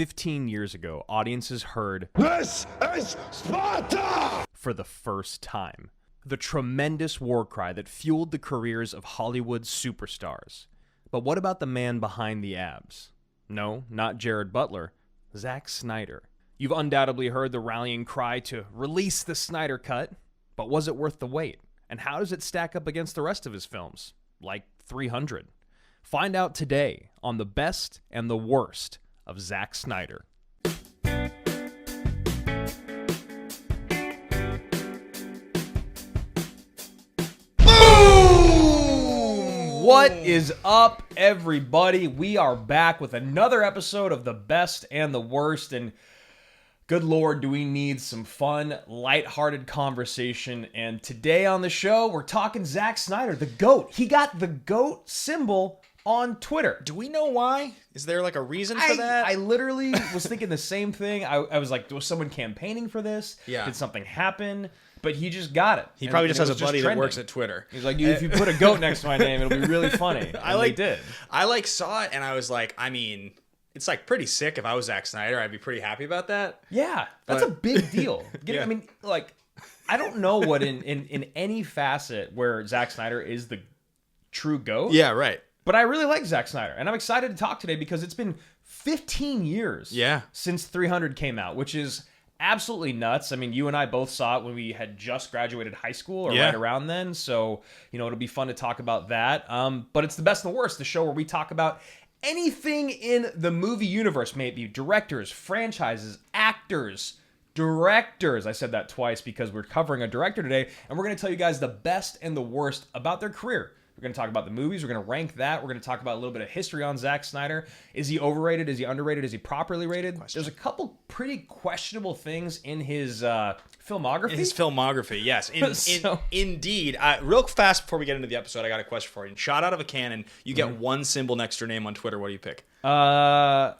15 years ago, audiences heard This is Sparta! for the first time. The tremendous war cry that fueled the careers of Hollywood's superstars. But what about the man behind the abs? No, not Jared Butler. Zack Snyder. You've undoubtedly heard the rallying cry to release the Snyder Cut, but was it worth the wait? And how does it stack up against the rest of his films? Like 300. Find out today on the best and the worst of Zack Snyder. What is up, everybody? We are back with another episode of the best and the worst, and good Lord, do we need some fun, lighthearted conversation. And today on the show, we're talking Zack Snyder, the GOAT. He got the GOAT symbol on Twitter. Do we know why? Is there like a reason for that? I literally was thinking the same thing. I was like, was someone campaigning for this? Yeah. Did something happen? But he just got it. He probably just has a buddy that trending. works at Twitter. He's like, if you put a goat next to my name, it'll be really funny. They did. I saw it and I was like, I mean, it's like pretty sick. If I was Zack Snyder, I'd be pretty happy about that. Yeah, that's a big deal. I mean, like, I don't know what in any facet where Zack Snyder is the true GOAT. Yeah, right. But I really like Zack Snyder, and I'm excited to talk today because it's been 15 years since 300 came out, which is absolutely nuts. I mean, you and I both saw it when we had just graduated high school or right around then, so, you know, it'll be fun to talk about that. But it's the best and the worst, the show where we talk about anything in the movie universe, may it be directors, franchises, actors, directors. I said that twice because we're covering a director today, and we're going to tell you guys the best and the worst about their career. We're going to talk about the movies. We're going to rank that. We're going to talk about a little bit of history on Zack Snyder. Is he overrated? Is he underrated? Is he properly rated? There's a couple pretty questionable things in his filmography. In his filmography, yes. Indeed. Real fast before we get into the episode, I got a question for you. Shot out of a cannon, you get one symbol next to your name on Twitter. What do you pick? I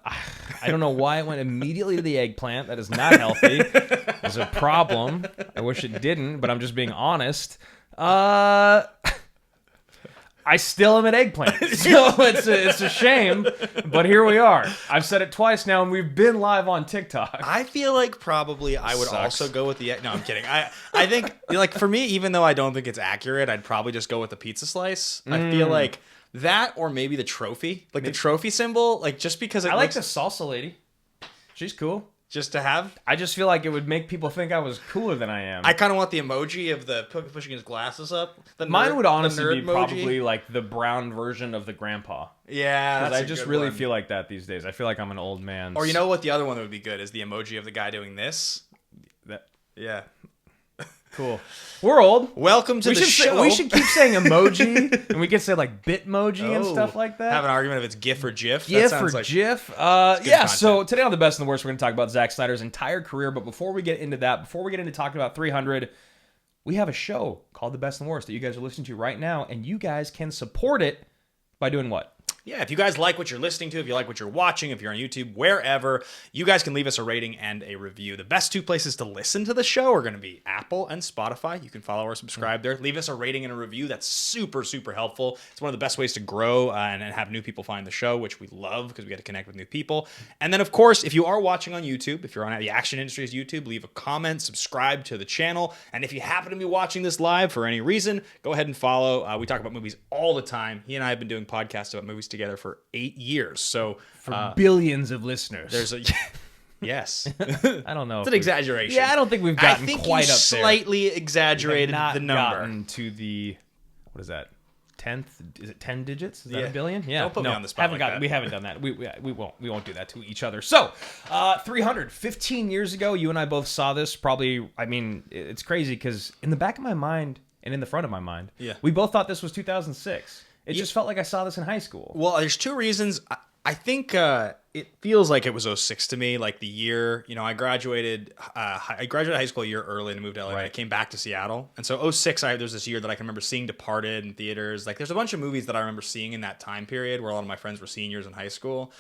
don't know why it went immediately to the eggplant. That is not healthy. There's a problem. I wish it didn't, but I'm just being honest. I still am an eggplant, so it's a shame, but here we are. I've said it twice now, and we've been live on TikTok. I feel like probably I would also go with the... No, I'm kidding. I think, like, for me, even though I don't think it's accurate, I'd probably just go with the pizza slice. I feel like that or maybe the trophy. Like, the trophy symbol, like, just because I like the salsa lady. She's cool. Just to have? I just feel like it would make people think I was cooler than I am. I kind of want the emoji of the pushing his glasses up. Mine would honestly be probably like the brown version of the grandpa. Yeah, that's I just really feel like that these days. I feel like I'm an old man. Or you know what? The other one that would be good is the emoji of the guy doing this. Yeah. Cool. We're old. Welcome to the show. We should keep saying emoji, and we could say like Bitmoji and stuff like that. Have an argument if it's GIF or GIF. GIF or GIF. Yeah, so today on The Best and the Worst, we're going to talk about Zack Snyder's entire career. But before we get into that, before we get into talking about 300, we have a show called The Best and the Worst that you guys are listening to right now, and you guys can support it by doing what? Yeah, if you guys like what you're listening to, if you like what you're watching, if you're on YouTube, wherever, you guys can leave us a rating and a review. The best two places to listen to the show are going to be Apple and Spotify. You can follow or subscribe there. Leave us a rating and a review. That's super, super helpful. It's one of the best ways to grow and have new people find the show, which we love because we get to connect with new people. And then, of course, if you are watching on YouTube, if you're on the Action Industries YouTube, leave a comment, subscribe to the channel. And if you happen to be watching this live for any reason, go ahead and follow. We talk about movies all the time. He and I have been doing podcasts about movies together for 8 years, so for billions of listeners. There's a yes. I don't know. It's an exaggeration. Yeah, I don't think we've gotten quite up there. Slightly exaggerated the number. Gotten to the what is that? 10th? Is it 10 digits? Is that a billion? Yeah. Don't put me on the spot. We haven't done that. We won't do that to each other. So, 300. 15 years ago, you and I both saw this. Probably. I mean, it's crazy because in the back of my mind and in the front of my mind, we both thought this was 2006. It just felt like I saw this in high school. Well, there's two reasons. I think it feels like it was 06 to me, like the year, you know, I graduated high school a year early and moved to LA. Right. I came back to Seattle. And so 06, there's this year that I can remember seeing Departed in theaters. Like there's a bunch of movies that I remember seeing in that time period where a lot of my friends were seniors in high school.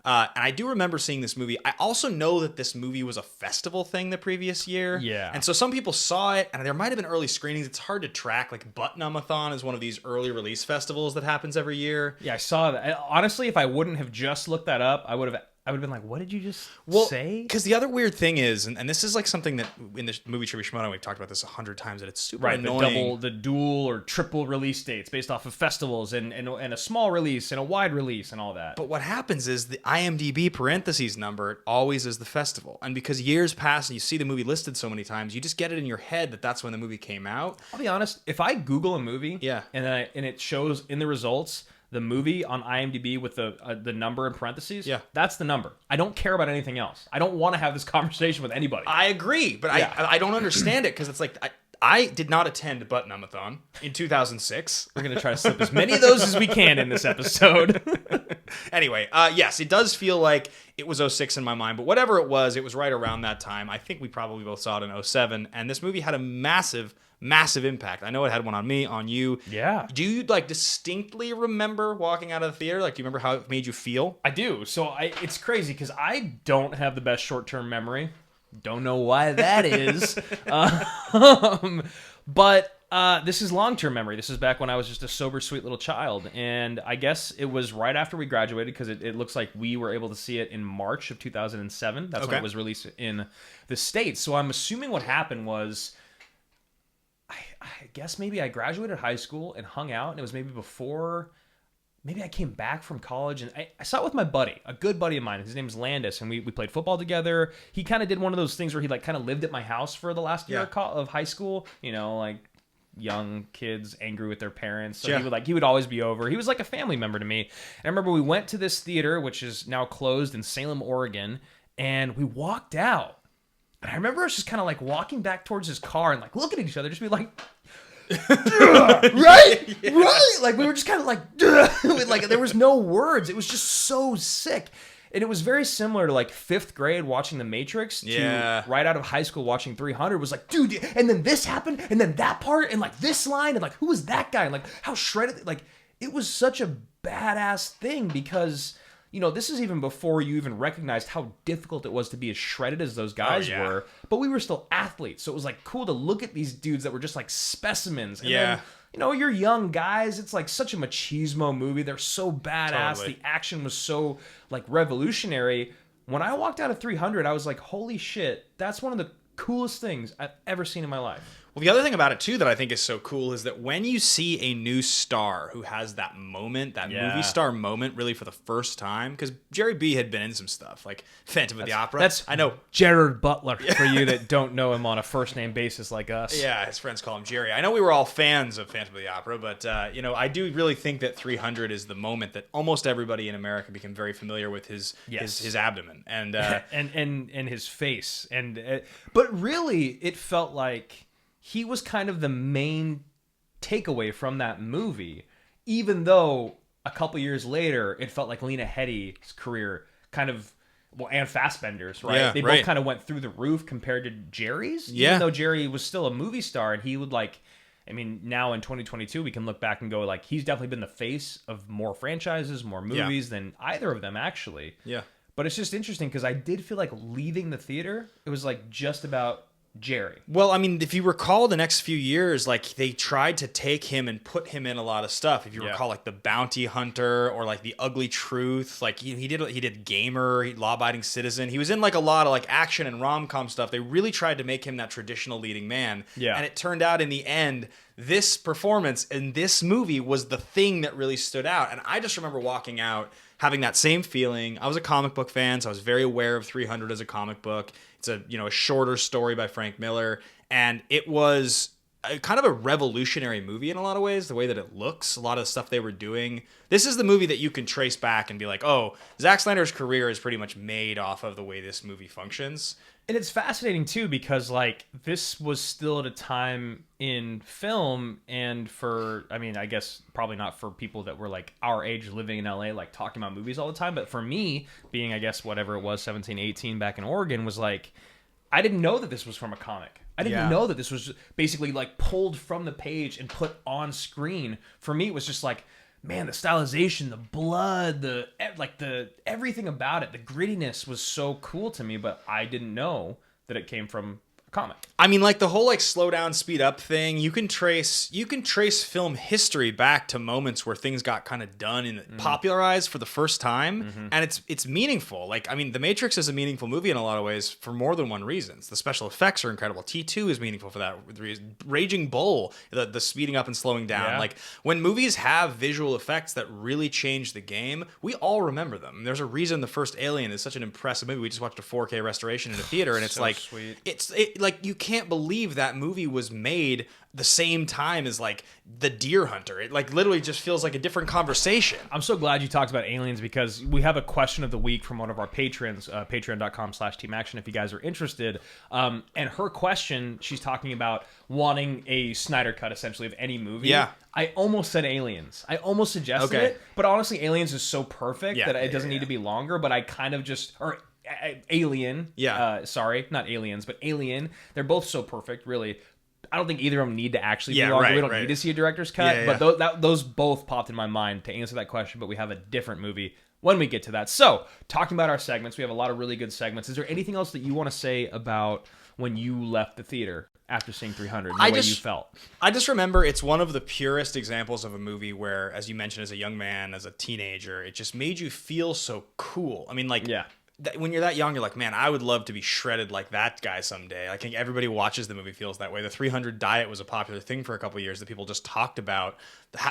And I do remember seeing this movie. I also know that this movie was a festival thing the previous year. Yeah. And so some people saw it, and there might have been early screenings. It's hard to track. Like Butt-Numb-a-thon is one of these early release festivals that happens every year. Yeah, I saw that. Honestly, if I wouldn't have just looked that up, I would have I would have been like, what did you just say? Because the other weird thing is, and this is like something that in the movie Trivia Shimono, we've talked about this 100 times, that it's super annoying. The dual or triple release dates based off of festivals and a small release and a wide release and all that. But what happens is the IMDb parentheses number always is the festival. And because years pass and you see the movie listed so many times, you just get it in your head that that's when the movie came out. I'll be honest, if I Google a movie and it shows in the results the movie on IMDb with the number in parentheses, that's the number. I don't care about anything else. I don't want to have this conversation with anybody. I agree, but I don't understand it because it's like I did not attend Button-Umathon in 2006. We're going to try to slip as many of those as we can in this episode. Anyway, yes, it does feel like it was 06 in my mind, but whatever it was right around that time. I think we probably both saw it in 07, and this movie had a massive impact. I know it had one on me, on you. Yeah. Do you like distinctly remember walking out of the theater? Like, do you remember how it made you feel? I do. So it's crazy because I don't have the best short-term memory. Don't know why that is. But this is long-term memory. This is back when I was just a sober, sweet little child. And I guess it was right after we graduated because it looks like we were able to see it in March of 2007. That's when it was released in the States. So I'm assuming what happened was, I guess maybe I graduated high school and hung out, and it was maybe before, maybe I came back from college, and I saw it with my buddy, a good buddy of mine. His name's Landis, and we played football together. He kind of did one of those things where he like kind of lived at my house for the last year of high school, you know, like young kids angry with their parents. So he would always be over. He was like a family member to me. And I remember we went to this theater, which is now closed in Salem, Oregon, and we walked out. And I remember us just kind of like walking back towards his car and like looking at each other, just be like, right? Like we were just kind of like, like there was no words. It was just so sick. And it was very similar to like 5th grade watching The Matrix to right out of high school watching 300. Was like, dude, and then this happened, and then that part, and like this line, and like who was that guy, and like how shredded, like it was such a badass thing because, you know, this is even before you even recognized how difficult it was to be as shredded as those guys were. But we were still athletes. So it was like cool to look at these dudes that were just like specimens. And then, you know, you're young guys. It's like such a machismo movie. They're so badass. Totally. The action was so like revolutionary. When I walked out of 300, I was like, holy shit, that's one of the coolest things I've ever seen in my life. Well, the other thing about it, too, that I think is so cool is that when you see a new star who has that moment, that movie star moment, really for the first time, because Jerry B had been in some stuff, like Phantom of the Opera. I know Gerard Butler, for you that don't know him on a first-name basis like us. Yeah, his friends call him Jerry. I know we were all fans of Phantom of the Opera, but, you know, I do really think that 300 is the moment that almost everybody in America became very familiar with his abdomen. And, and his face. But really, it felt like he was kind of the main takeaway from that movie, even though a couple years later, it felt like Lena Headey's career kind of, well, and Fassbender's, right? Yeah, they both kind of went through the roof compared to Jerry's, even though Jerry was still a movie star, and he would like, I mean, now in 2022, we can look back and go like, he's definitely been the face of more franchises, more movies than either of them, actually. Yeah. But it's just interesting because I did feel like leaving the theater, it was like just about Jerry. Well, I mean, if you recall the next few years, like they tried to take him and put him in a lot of stuff. If you recall, like The Bounty Hunter or like The Ugly Truth, like he did Gamer, Law Abiding Citizen. He was in like a lot of like action and rom-com stuff. They really tried to make him that traditional leading man. Yeah. And it turned out in the end, this performance in this movie was the thing that really stood out. And I just remember walking out having that same feeling. I was a comic book fan, so I was very aware of 300 as a comic book. It's a shorter story by Frank Miller, and it was kind of a revolutionary movie in a lot of ways, the way that it looks, a lot of the stuff they were doing. This is the movie that you can trace back and be like, oh, Zack Snyder's career is pretty much made off of the way this movie functions. And it's fascinating, too, because, like, this was still at a time in film, and for, I mean, I guess probably not for people that were, like, our age living in LA, like, talking about movies all the time, but for me, being, I guess, whatever it was, 17, 18 back in Oregon, was, like, I didn't know that this was from a comic. I didn't know that this was basically, like, pulled from the page and put on screen. For me, it was just, like, man, the stylization, the blood, the everything about it, the grittiness was so cool to me, but I didn't know that it came from a comic. I mean, like the whole like slow down, speed up thing. You can trace film history back to moments where things got kind of done and popularized for the first time, and it's meaningful. Like, I mean, The Matrix is a meaningful movie in a lot of ways for more than one reason. The special effects are incredible. T2 is meaningful for that reason. Raging Bull, the speeding up and slowing down. Yeah. Like when movies have visual effects that really change the game, we all remember them. There's a reason the first Alien is such an impressive movie. We just watched a 4K restoration in a theater, and it's So like sweet. like you can't believe that movie was made the same time as like The Deer Hunter. It like literally just feels like a different conversation. I'm so glad you talked about aliens because we have a question of the week from one of our patrons, patreon.com/teamaction if you guys are interested. And her question, she's talking about wanting a Snyder cut essentially of any movie. Yeah. I almost said Aliens. I almost suggested it, but honestly, Aliens is so perfect that it doesn't need to be longer, but I kind of just... Alien. Yeah. Sorry, not Aliens, but Alien. They're both so perfect, really. I don't think either of them need to actually be longer. We don't need to see a director's cut. But those both popped in my mind to answer that question, but we have a different movie when we get to that. So, talking about our segments, we have a lot of really good segments. Is there anything else that you want to say about when you left the theater after seeing 300, the way you felt? I just remember it's one of the purest examples of a movie where, as you mentioned, as a young man, as a teenager, it just made you feel so cool. I mean, like... Yeah. When you're that young, you're like, man, I would love to be shredded like that guy someday. I think everybody watches the movie feels that way. The 300 diet was a popular thing for a couple of years that people just talked about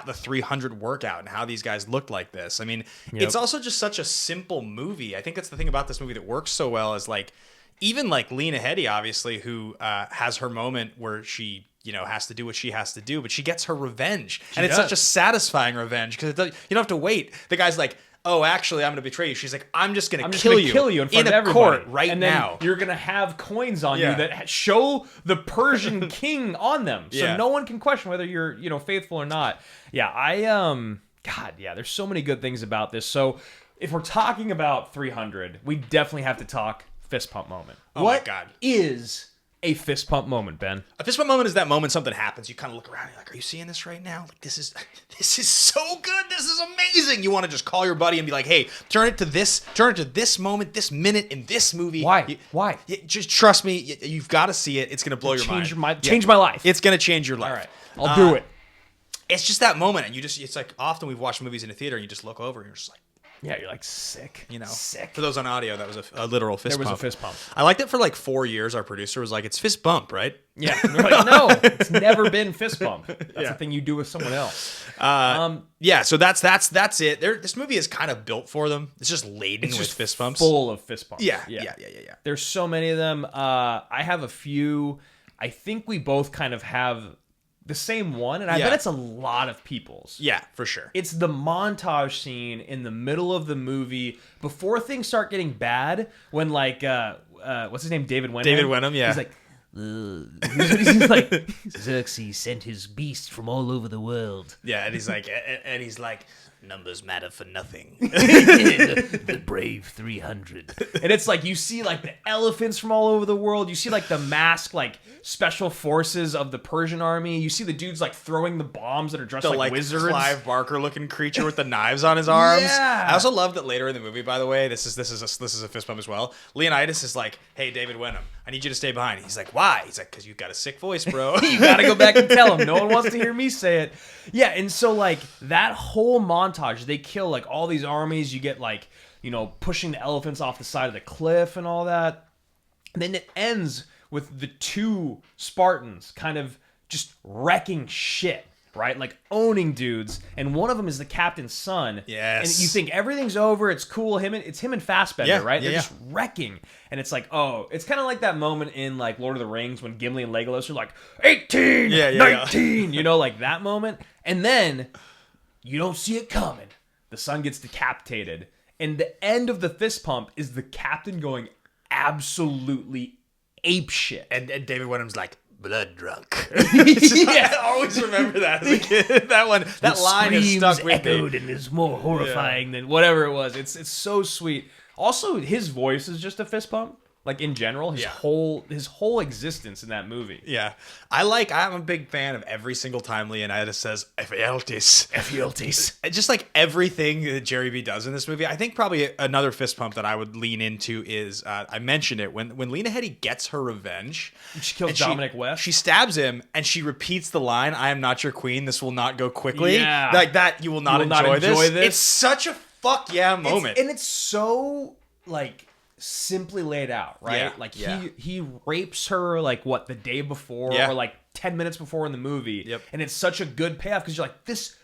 the 300 workout and how these guys looked like this. I mean, it's also just such a simple movie. I think that's the thing about this movie that works so well is like, even like Lena Headey, obviously, who has her moment where she, has to do what she has to do, but she gets her revenge. It's such a satisfying revenge because you don't have to wait. The guy's like, oh, actually, I'm going to betray you. She's like, I'm just going to kill you in front of everybody. Court right and now. You're going to have coins on you that show the Persian king on them. So no one can question whether you're, faithful or not. Yeah, there's so many good things about this. So if we're talking about 300, we definitely have to talk fist pump moment. My God. Is a fist pump moment, Ben? A fist pump moment is that moment something happens. You kind of look around and you're like, are you seeing this right now? Like, this is so good. This is amazing. You want to just call your buddy and be like, hey, turn it to this moment, this minute in this movie. Why? Just trust me. You've got to see it. It's going to blow your mind. Change my life. It's going to change your life. All right. I'll do it. It's just that moment. And it's like often we've watched movies in a theater and you just look over and you're just like, yeah, you're like sick. Sick. For those on audio, that was a literal fist pump. There was a fist pump. I liked it for like 4 years. Our producer was like, it's fist bump, right? Yeah. And we're like, no, it's never been fist bump. That's a thing you do with someone else. So that's it. This movie is kind of built for them. It's just laden with fist bumps. Full of fist bumps. Yeah. There's so many of them. I have a few. I think we both kind of have the same one, and I bet it's a lot of people's. Yeah, for sure. It's the montage scene in the middle of the movie before things start getting bad, when like what's his name, David Wenham? David Wenham, yeah. He's like, he's like, Xerxes sent his beast from all over the world. Yeah, and he's like, numbers matter for nothing. The brave 300. And it's like, you see like the elephants from all over the world. You see like the masked like special forces of the Persian army. You see the dudes like throwing the bombs that are dressed like wizards. Clive Barker looking creature with the knives on his arms. Yeah. I also love that later in the movie, by the way, this is a fist bump as well. Leonidas is like, hey, David Wenham, I need you to stay behind. He's like, why? He's like, because you've got a sick voice, bro. You gotta go back and tell him. No one wants to hear me say it. Yeah, and so like that whole montage, they kill like all these armies. You get like, pushing the elephants off the side of the cliff and all that. And then it ends with the two Spartans kind of just wrecking shit, right? Like owning dudes. And one of them is the captain's son. Yes. And you think everything's over. It's cool. It's him and Fassbender, right? They're just wrecking. And it's like, oh, it's kind of like that moment in like Lord of the Rings when Gimli and Legolas are like, 18, 19, like that moment. And then you don't see it coming. The son gets decapitated. And the end of the fist pump is the captain going absolutely ape shit. And David Wenham's like, blood drunk. I always remember that as a kid. That line is stuck with me. And is more horrifying than whatever it was. It's so sweet. Also, his voice is just a fist pump. Like in general, his whole existence in that movie. Yeah. I'm a big fan of every single time Leonidas says Ephialtes. Just like everything that Jerry B does in this movie. I think probably another fist pump that I would lean into is I mentioned it when Lena Headey gets her revenge. She kills Dominic West. She stabs him and she repeats the line, "I am not your queen. This will not go quickly." Yeah. Like that, you will not enjoy this. It's such a fuck yeah moment. And it's so like simply laid out, right? Yeah, like he rapes her like what, the day before or like 10 minutes before in the movie. Yep. And it's such a good payoff because you're like, this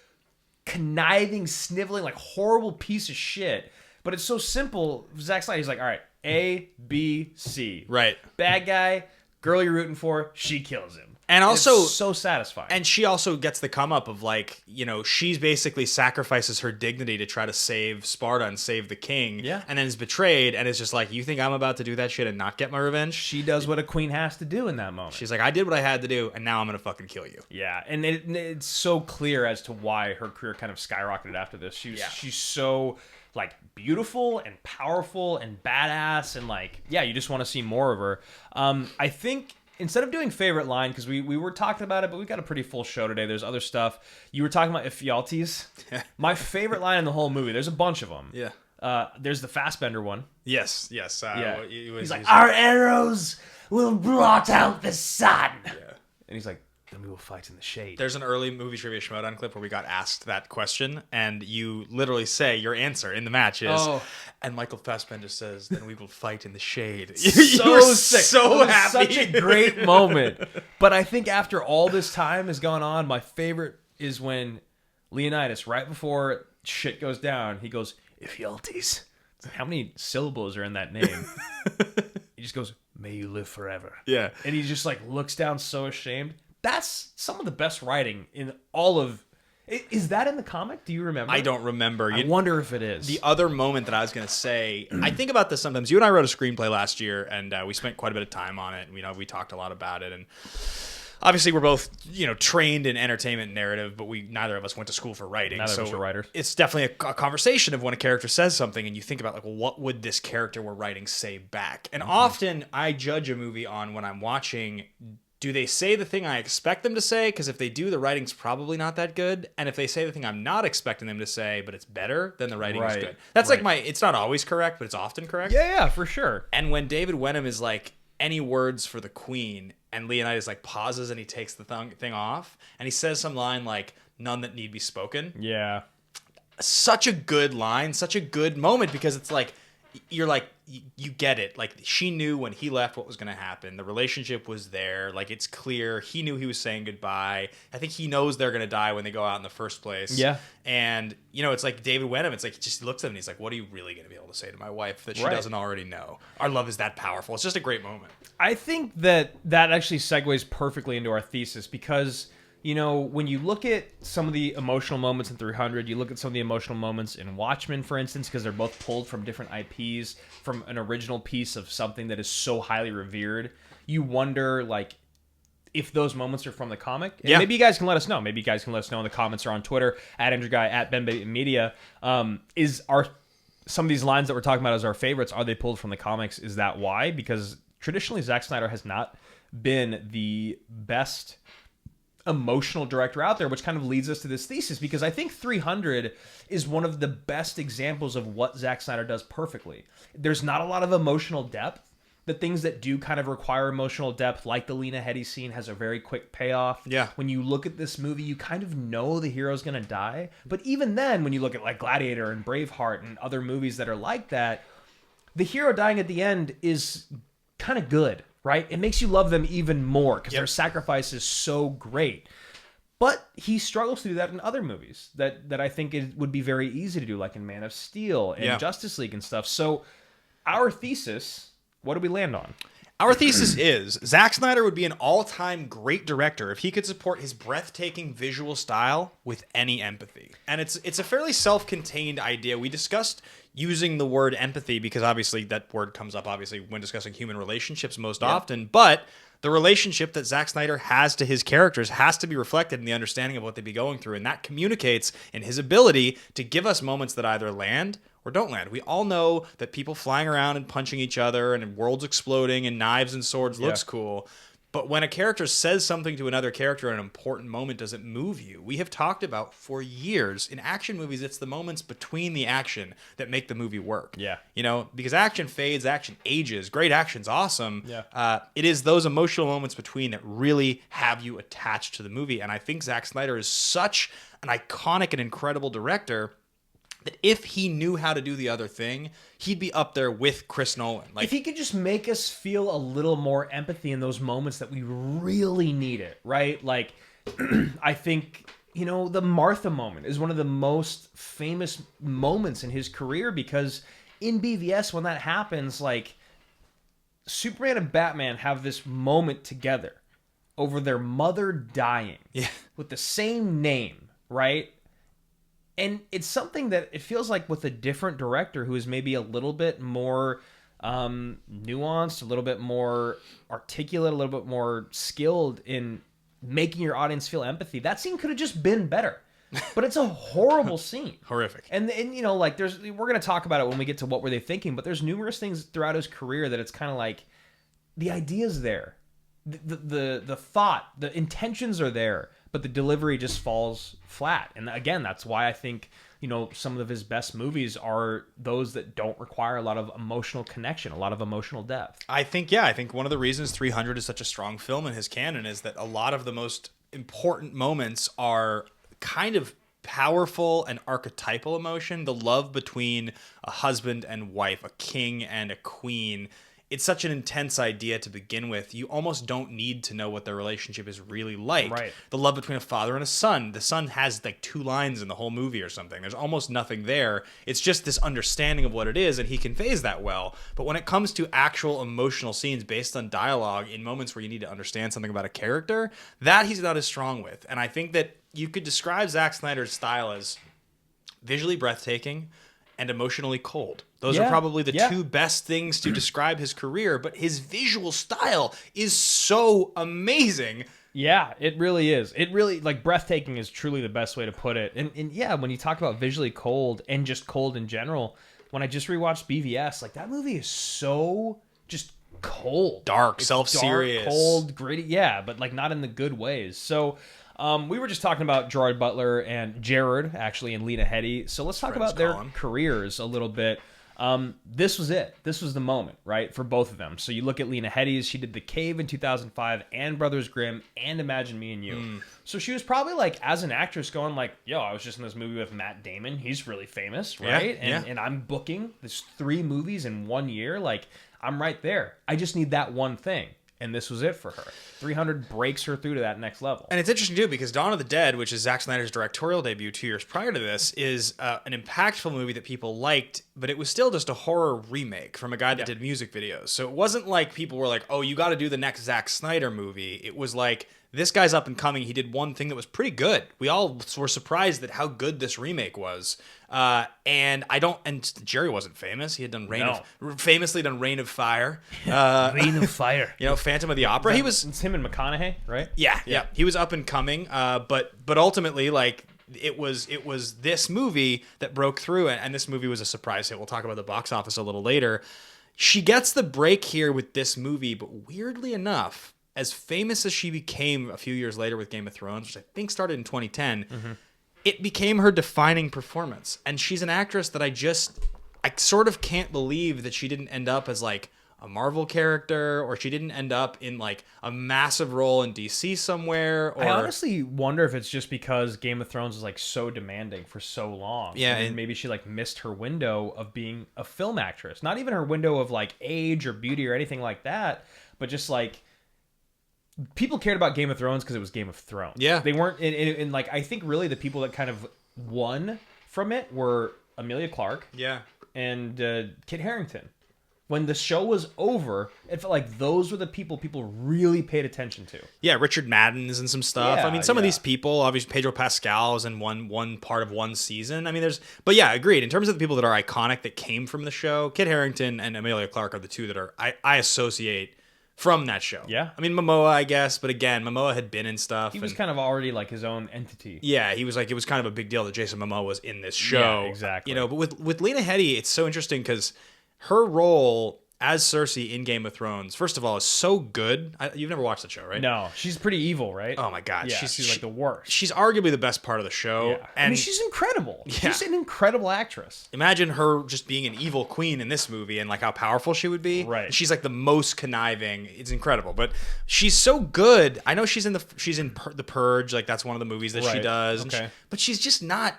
conniving, sniveling, like horrible piece of shit. But it's so simple. Zack Snyder, he's like, all right, A, B, C. Right. Bad guy, girl you're rooting for, she kills him. And also, it's so satisfying. And she also gets the come up of like, you know, she's basically sacrifices her dignity to try to save Sparta and save the king. Yeah. And then is betrayed and is just like, you think I'm about to do that shit and not get my revenge? She does what a queen has to do in that moment. She's like, I did what I had to do and now I'm going to fucking kill you. Yeah. And it's so clear as to why her career kind of skyrocketed after this. She's so like beautiful and powerful and badass and like, yeah, you just want to see more of her. I think instead of doing favorite line, because we were talking about it, but we've got a pretty full show today. There's other stuff. You were talking about Ephialtes. My favorite line in the whole movie, there's a bunch of them. Yeah. There's the Fassbender one. Yes. Yeah. He's like, our arrows will blot out the sun. Yeah. And he's like, then we will fight in the shade. There's an early movie trivia Schmodown clip where we got asked that question, and you literally say your answer in the match is, and Michael Fassbender says, then we will fight in the shade. So sick. So happy. Such a great moment. But I think after all this time has gone on, my favorite is when Leonidas, right before shit goes down, he goes, Ephialtes. How many syllables are in that name? He just goes, may you live forever. Yeah. And he just like looks down so ashamed. That's some of the best writing in all of... Is that in the comic? Do you remember? I don't remember. I wonder if it is. The other moment that I was going to say, I think about this sometimes. You and I wrote a screenplay last year, and we spent quite a bit of time on it. And, we talked a lot about it. And obviously, we're both, trained in entertainment narrative, but neither of us went to school for writing. Neither of us are writers. It's definitely a conversation of when a character says something, and you think about, like, well, what would this character we're writing say back? And often, I judge a movie on when I'm watching... Do they say the thing I expect them to say? Because if they do, the writing's probably not that good. And if they say the thing I'm not expecting them to say, but it's better, then the writing is good. That's like it's not always correct, but it's often correct. Yeah, for sure. And when David Wenham is like, any words for the queen, and Leonidas like pauses and he takes the thing off, and he says some line like, none that need be spoken. Yeah. Such a good line, such a good moment, because it's like, you're like, you get it. Like, she knew when he left what was going to happen. The relationship was there. Like, it's clear. He knew he was saying goodbye. I think he knows they're going to die when they go out in the first place. Yeah. And, it's like David Wenham. It's like, he just looks at him and he's like, what are you really going to be able to say to my wife that she doesn't already know? Our love is that powerful. It's just a great moment. I think that actually segues perfectly into our thesis because... when you look at some of the emotional moments in 300, you look at some of the emotional moments in Watchmen, for instance, because they're both pulled from different IPs, from an original piece of something that is so highly revered. You wonder, like, if those moments are from the comic. And maybe you guys can let us know. Maybe you guys can let us know in the comments or on Twitter, @AndrewGhai, @BenBateMedia. Some of these lines that we're talking about as our favorites, are they pulled from the comics? Is that why? Because traditionally, Zack Snyder has not been the best... emotional director out there, which kind of leads us to this thesis, because I think 300 is one of the best examples of what Zack Snyder does perfectly. There's not a lot of emotional depth. The things that do kind of require emotional depth, like the Lena Headey scene, has a very quick payoff. Yeah. When you look at this movie, you kind of know the hero's going to die. But even then, when you look at like Gladiator and Braveheart and other movies that are like that, the hero dying at the end is kind of good. Right? It makes you love them even more because their sacrifice is so great. But he struggles to do that in other movies that I think it would be very easy to do, like in Man of Steel and Justice League and stuff. So our thesis, what do we land on? Our thesis is Zack Snyder would be an all-time great director if he could support his breathtaking visual style with any empathy. And it's a fairly self-contained idea. We discussed using the word empathy because obviously that word comes up when discussing human relationships most often, but the relationship that Zack Snyder has to his characters has to be reflected in the understanding of what they'd be going through, and that communicates in his ability to give us moments that either land or don't land. We all know that people flying around and punching each other and worlds exploding and knives and swords looks cool. But when a character says something to another character at an important moment, does it move you? We have talked about for years, in action movies, it's the moments between the action that make the movie work. Yeah. You know, because action fades, action ages. Great action's awesome. Yeah. It is those emotional moments between that really have you attached to the movie. And I think Zack Snyder is such an iconic and incredible director that if he knew how to do the other thing, he'd be up there with Chris Nolan. Like, if he could just make us feel a little more empathy in those moments that we really need it, right? Like, I think, you know, the Martha moment is one of the most famous moments in his career, because in BVS, when that happens, like, Superman and Batman have this moment together over their mother dying with the same name, right? And it's something that it feels like with a different director who is maybe a little bit more nuanced, a little bit more articulate, a little bit more skilled in making your audience feel empathy, that scene could have just been better. But it's a horrible scene. Horrific. And you know, like, we're going to talk about it when we get to what were they thinking, but there's numerous things throughout his career that it's kind of like the idea's there. The thought, the intentions are there, but the delivery just falls flat. And again, that's why I think, you know, some of his best movies are those that don't require a lot of emotional connection, a lot of emotional depth. I think one of the reasons 300 is such a strong film in his canon is that a lot of the most important moments are kind of powerful and archetypal emotion. The love between a husband and wife, a king and a queen. It's such an intense idea to begin with. You almost don't need to know what their relationship is really like. Right. The love between a father and a son. The son has like 2 lines in the whole movie or something. There's almost nothing there. It's just this understanding of what it is, and he conveys that well. But when it comes to actual emotional scenes based on dialogue in moments where you need to understand something about a character, that he's not as strong with. And I think that you could describe Zack Snyder's style as visually breathtaking and emotionally cold. Those are probably the 2 best things to describe his career, but his visual style is so amazing. Yeah, it really is. It really, like, breathtaking is truly the best way to put it. And yeah, when you talk about visually cold and just cold in general, when I just rewatched BVS, like, that movie is so just cold. Dark, self-serious. Dark, cold, gritty. Yeah, but like not in the good ways. So we were just talking about Gerard Butler and Jared, actually, and Lena Headey. So let's talk about their careers a little bit. This was it. This was the moment, right, for both of them. So you look at Lena Headey's. She did The Cave in 2005 and Brothers Grimm and Imagine Me and You. So she was probably, like, as an actress going like, yo, I was just in this movie with Matt Damon. He's really famous, right? And I'm booking this 3 movies in 1 year. Like, I'm right there. I just need that one thing. And this was it for her. 300 breaks her through to that next level. And it's interesting, too, because Dawn of the Dead, which is Zack Snyder's directorial debut 2 years prior to this, is an impactful movie that people liked, but it was still just a horror remake from a guy that did music videos. So it wasn't like people were like, oh, you got to do the next Zack Snyder movie. It was like, this guy's up and coming. He did one thing that was pretty good. We all were surprised at how good this remake was. And Jerry wasn't famous. He had done famously done Reign of Fire. Reign of Fire. You know, Phantom of the Opera. It's him and McConaughey, right? Yeah. He was up and coming. But ultimately, like, it was this movie that broke through, and this movie was a surprise hit. We'll talk about the box office a little later. She gets the break here with this movie, but weirdly enough, as famous as she became a few years later with Game of Thrones, which I think started in 2010, it became her defining performance. And she's an actress that I sort of can't believe that she didn't end up as like a Marvel character, or she didn't end up in like a massive role in DC somewhere. Or... I honestly wonder if it's just because Game of Thrones was like so demanding for so long. Yeah, and maybe she like missed her window of being a film actress. Not even her window of like age or beauty or anything like that, but just like people cared about Game of Thrones because it was Game of Thrones. Yeah. They weren't in like, I think really the people that kind of won from it were Emilia Clarke. Yeah. And Kit Harington. When the show was over, it felt like those were the people really paid attention to. Yeah, Richard Madden's and some stuff. Yeah, I mean, some of these people, obviously Pedro Pascal was in one part of one season. I mean, but yeah, agreed. In terms of the people that are iconic that came from the show, Kit Harington and Emilia Clarke are the 2 that are I associate from that show. Yeah. I mean, Momoa, I guess, but again, Momoa had been in stuff. He was kind of already like his own entity. Yeah, he was like, it was kind of a big deal that Jason Momoa was in this show. Yeah, exactly. You know, but with Lena Headey, it's so interesting because her role as Cersei in Game of Thrones, first of all, is so good. You've never watched the show, right? No, she's pretty evil, right? Oh my God. Yeah, she's like the worst. She's arguably the best part of the show. Yeah. And I mean, she's incredible. Yeah. She's an incredible actress. Imagine her just being an evil queen in this movie and like how powerful she would be. Right. She's like the most conniving. It's incredible, but she's so good. I know she's in The Purge. Like that's one of the movies that she does. Okay. But she's just not.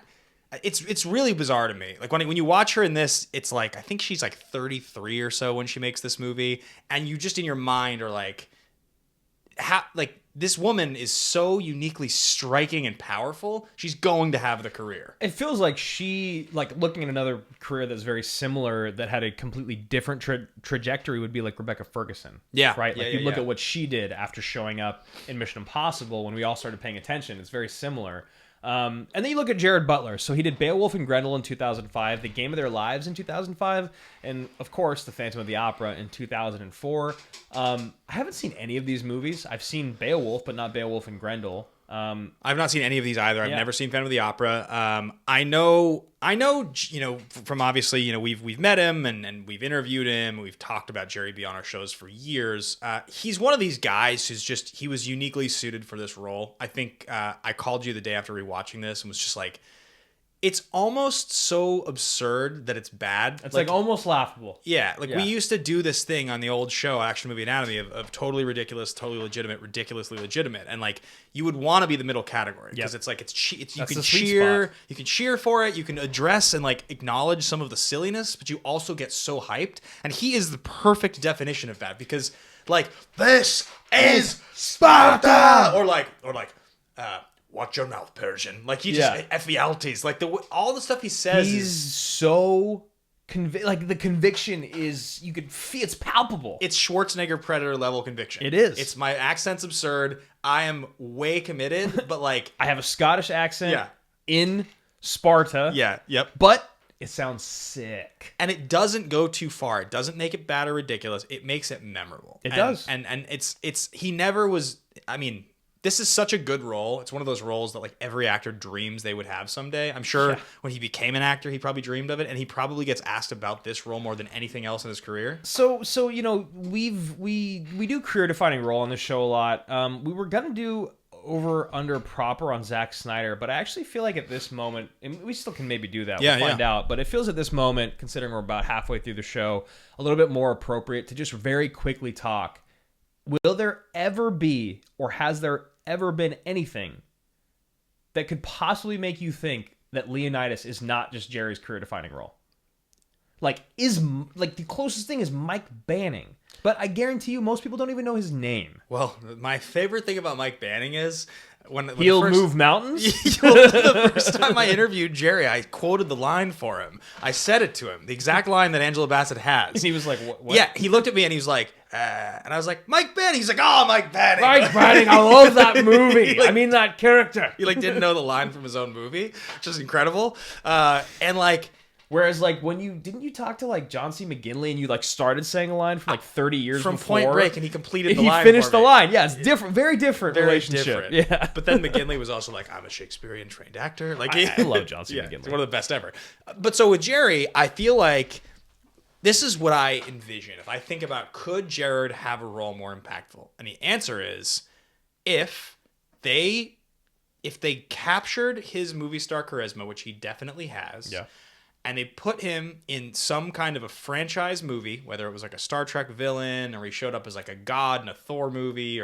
It's really bizarre to me. Like when you watch her in this, it's like I think she's like 33 or so when she makes this movie, and you just in your mind are like, how like this woman is so uniquely striking and powerful. She's going to have the career. It feels like she, like looking at another career that's very similar that had a completely different trajectory would be like Rebecca Ferguson. Yeah. Right? Like Yeah, you yeah, look yeah. at what she did after showing up in Mission Impossible when we all started paying attention. It's very similar. And then you look at Jared Butler. So he did Beowulf and Grendel in 2005, The Game of Their Lives in 2005, and of course The Phantom of the Opera in 2004. I haven't seen any of these movies. I've seen Beowulf, but not Beowulf and Grendel. I've not seen any of these either. I've Yeah. never seen Phantom of the Opera. I know, you know, from obviously, you know, we've met him and we've interviewed him. We've talked about Jerry B on our shows for years. He's one of these guys he was uniquely suited for this role. I think I called you the day after rewatching this and was just like, it's almost so absurd that it's bad. It's like almost laughable. Yeah, Yeah. we used to do this thing on the old show, Action Movie Anatomy, of totally ridiculous, totally legitimate, ridiculously legitimate, and like you would want to be the middle category because it's like you That's can the sweet cheer, spot. you can cheer for it, you can address and like acknowledge some of the silliness, but you also get so hyped, and he is the perfect definition of that because like this is Sparta, or like. Watch your mouth, Persian. Like he just Ephialtes. Like all the stuff he says. He's so like the conviction is you could feel it's palpable. It's Schwarzenegger Predator level conviction. It is. It's my accent's absurd. I am way committed, but like I have a Scottish accent Yeah. in Sparta. yep. But it sounds sick. And it doesn't go too far. It doesn't make it bad or ridiculous. It makes it memorable. It does. And it's he never was. I mean, this is such a good role. It's one of those roles that like every actor dreams they would have someday. I'm sure when he became an actor, he probably dreamed of it, and he probably gets asked about this role more than anything else in his career. So you know, we do career defining role on this show a lot. We were gonna do over under proper on Zack Snyder, but I actually feel like at this moment, and we still can maybe do that. We'll find out. But it feels at this moment, considering we're about halfway through the show, a little bit more appropriate to just very quickly talk. Will there ever be, or has there ever been anything that could possibly make you think that Leonidas is not just Jerry's career-defining role? Like the closest thing is Mike Banning, but I guarantee you most people don't even know his name. Well, my favorite thing about Mike Banning is when He'll move mountains. The first time I interviewed Jerry, I quoted the line for him. I said it to him, the exact line that Angela Bassett has. And he was like, "What?" Yeah, he looked at me and he was like, and I was like, Mike Banning. He's like, oh, Mike Banning. Mike Banning, I love that movie. I mean that character. He like didn't know the line from his own movie, which is incredible. And like, whereas like when didn't you talk to like John C. McGinley and you like started saying a line from like 30 years from before? Point Break, and he completed the he line. finished for the me. line. Yeah, it's different, very different Very relationship. different. Yeah, But then McGinley was also like, I'm a Shakespearean trained actor. Like I love John C. Yeah, McGinley. it's one of the best ever. But so with Jerry, I feel like this is what I envision. If I think about, could Jared have a role more impactful? And the answer is, if they captured his movie star charisma, which he definitely has, Yeah. and they put him in some kind of a franchise movie, whether it was like a Star Trek villain or he showed up as like a god in a Thor movie,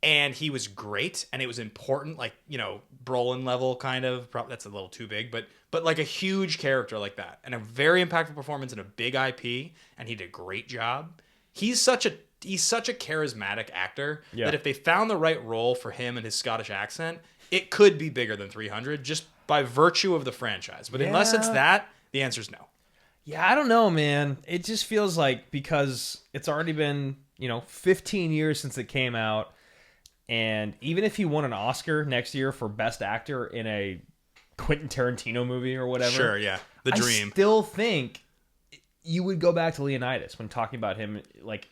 and he was great and it was important, like, you know, Brolin level kind of, that's a little too big, but like a huge character like that and a very impactful performance and a big IP, and he did a great job. He's such a charismatic actor that if they found the right role for him and his Scottish accent, it could be bigger than 300 just by virtue of the franchise. But unless it's that, the answer is no. Yeah, I don't know, man. It just feels like because it's already been, 15 years since it came out, and even if he won an Oscar next year for Best Actor in a Quentin Tarantino movie or whatever. Sure, yeah. The dream. I still think you would go back to Leonidas when talking about him, like,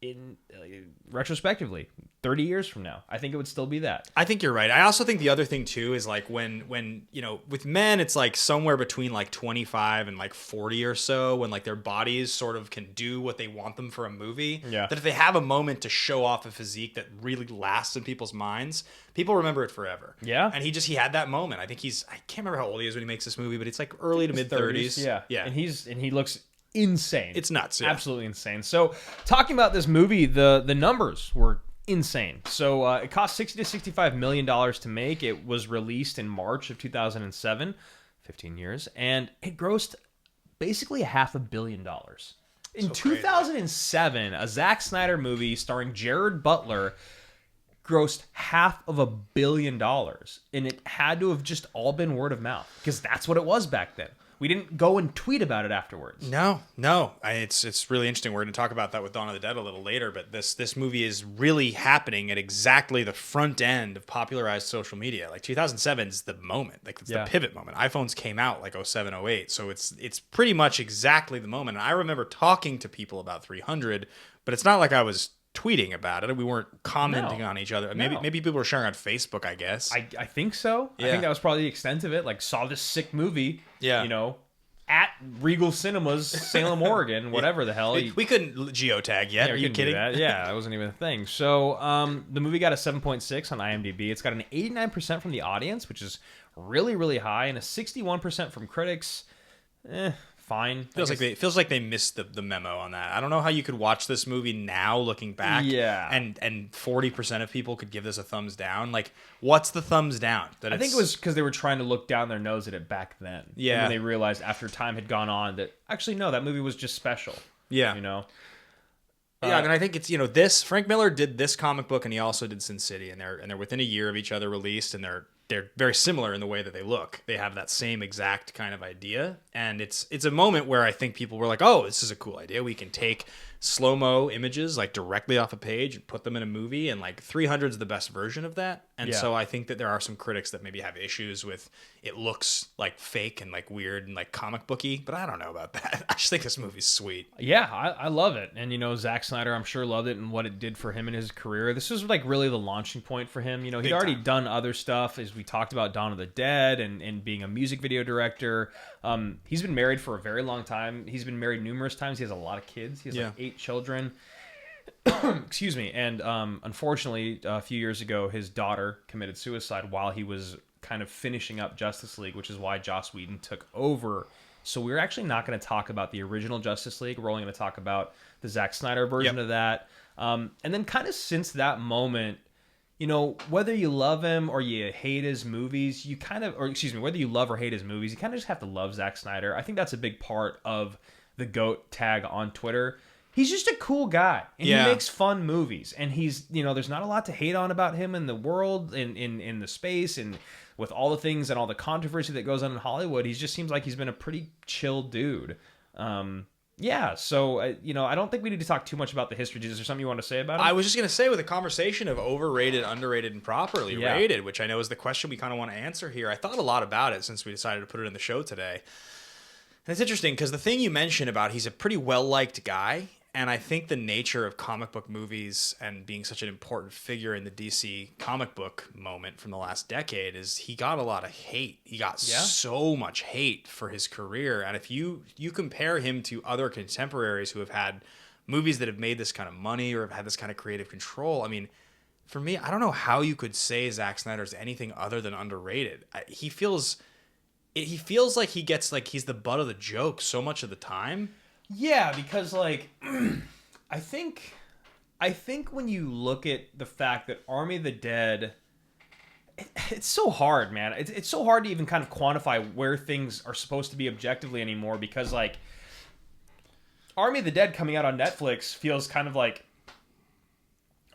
in retrospectively, 30 years from now, I think it would still be that. I think you're right. I also think the other thing too is like when with men, it's like somewhere between like 25 and like 40 or so, when like their bodies sort of can do what they want them for a movie. Yeah. That if they have a moment to show off a physique that really lasts in people's minds, people remember it forever. Yeah. And he had that moment. I think I can't remember how old he is when he makes this movie, but it's like early to mid 30s. Yeah. Yeah. And he looks insane. It's nuts. Yeah. Absolutely insane. So talking about this movie, the numbers were insane. So it cost $60 to $65 million to make. It was released in March of 2007, 15 years, and it grossed basically $500 million. In 2007, a Zack Snyder movie starring Jared Butler grossed $500 million, and it had to have just all been word of mouth, because that's what it was back then. We didn't go and tweet about it afterwards. No. It's really interesting. We're going to talk about that with Dawn of the Dead a little later, but this movie is really happening at exactly the front end of popularized social media. Like 2007 is the moment. Like it's the pivot moment. iPhones came out like 07, 08. So it's pretty much exactly the moment. And I remember talking to people about 300, but it's not like I was tweeting about it. We weren't commenting on each other. Maybe people were sharing on Facebook, I guess. I think so. Yeah. I think that was probably the extent of it. Like, saw this sick movie, at Regal Cinemas, Salem, Oregon, whatever the hell. We couldn't geotag yet. Are you kidding? That. Yeah, that wasn't even a thing. So the movie got a 7.6 on IMDb. It's got an 89% from the audience, which is really, really high, and a 61% from critics. Fine. Feels like they missed the memo on that. I don't know how you could watch this movie now looking back. Yeah. And 40% of people could give this a thumbs down. Like, what's the thumbs down? I think it was because they were trying to look down their nose at it back then. Yeah. And then they realized after time had gone on that actually no, that movie was just special. Yeah. Yeah, I mean, I think it's this Frank Miller did this comic book, and he also did Sin City, and they're within a year of each other released, and they're very similar in the way that they look. They have that same exact kind of idea, and it's a moment where I think people were like, "Oh, this is a cool idea. We can take slow-mo images like directly off a page and put them in a movie," and like 300 is the best version of that. And so I think that there are some critics that maybe have issues with it looks like fake and like weird and like comic booky, but I don't know about that. I just think this movie's sweet. Yeah, I love it. And Zack Snyder, I'm sure, loved it and what it did for him in his career. This was like really the launching point for him. He'd already done other stuff, as we talked about Dawn of the Dead and being a music video director. He's been married for a very long time. He's been married numerous times. He has a lot of kids. He has like 8 children. Excuse me. And unfortunately, a few years ago, his daughter committed suicide while he was kind of finishing up Justice League, which is why Joss Whedon took over. So we're actually not going to talk about the original Justice League. We're only going to talk about the Zack Snyder version of that. And then kind of since that moment, whether you love him or you hate his movies, whether you love or hate his movies, you kind of just have to love Zack Snyder. I think that's a big part of the GOAT tag on Twitter. He's just a cool guy, and he makes fun movies, and he's, there's not a lot to hate on about him in the world, in the space, and with all the things and all the controversy that goes on in Hollywood. He just seems like he's been a pretty chill dude. So, I don't think we need to talk too much about the history. Is there something you want to say about it? I was just going to say, with a conversation of overrated, underrated, and properly rated, which I know is the question we kind of want to answer here, I thought a lot about it since we decided to put it in the show today. And it's interesting because the thing you mentioned about he's a pretty well-liked guy, and I think the nature of comic book movies and being such an important figure in the DC comic book moment from the last decade is he got a lot of hate. He got so much hate for his career. And if you compare him to other contemporaries who have had movies that have made this kind of money or have had this kind of creative control, I mean, for me, I don't know how you could say Zack Snyder's anything other than underrated. He feels like he gets like he's the butt of the joke so much of the time. Yeah, because like I think when you look at the fact that Army of the Dead, it's so hard, man. It's so hard to even kind of quantify where things are supposed to be objectively anymore, because like Army of the Dead coming out on Netflix feels kind of like,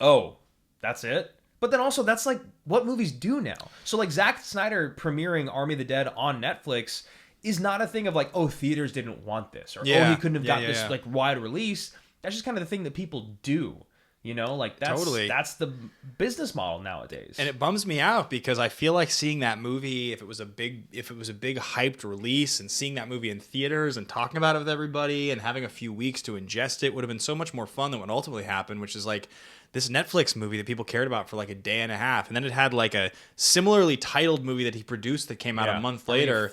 oh, that's it. But then also that's like what movies do now. So like Zack Snyder premiering Army of the Dead on Netflix is not a thing of like, oh, theaters didn't want this, or oh, he couldn't have got this like wide release. That's just kind of the thing that people do. Like that's the business model nowadays. And it bums me out because I feel like seeing that movie, if it was a big hyped release, and seeing that movie in theaters and talking about it with everybody and having a few weeks to ingest it would have been so much more fun than what ultimately happened, which is like this Netflix movie that people cared about for like a day and a half. And then it had like a similarly titled movie that he produced that came out a month later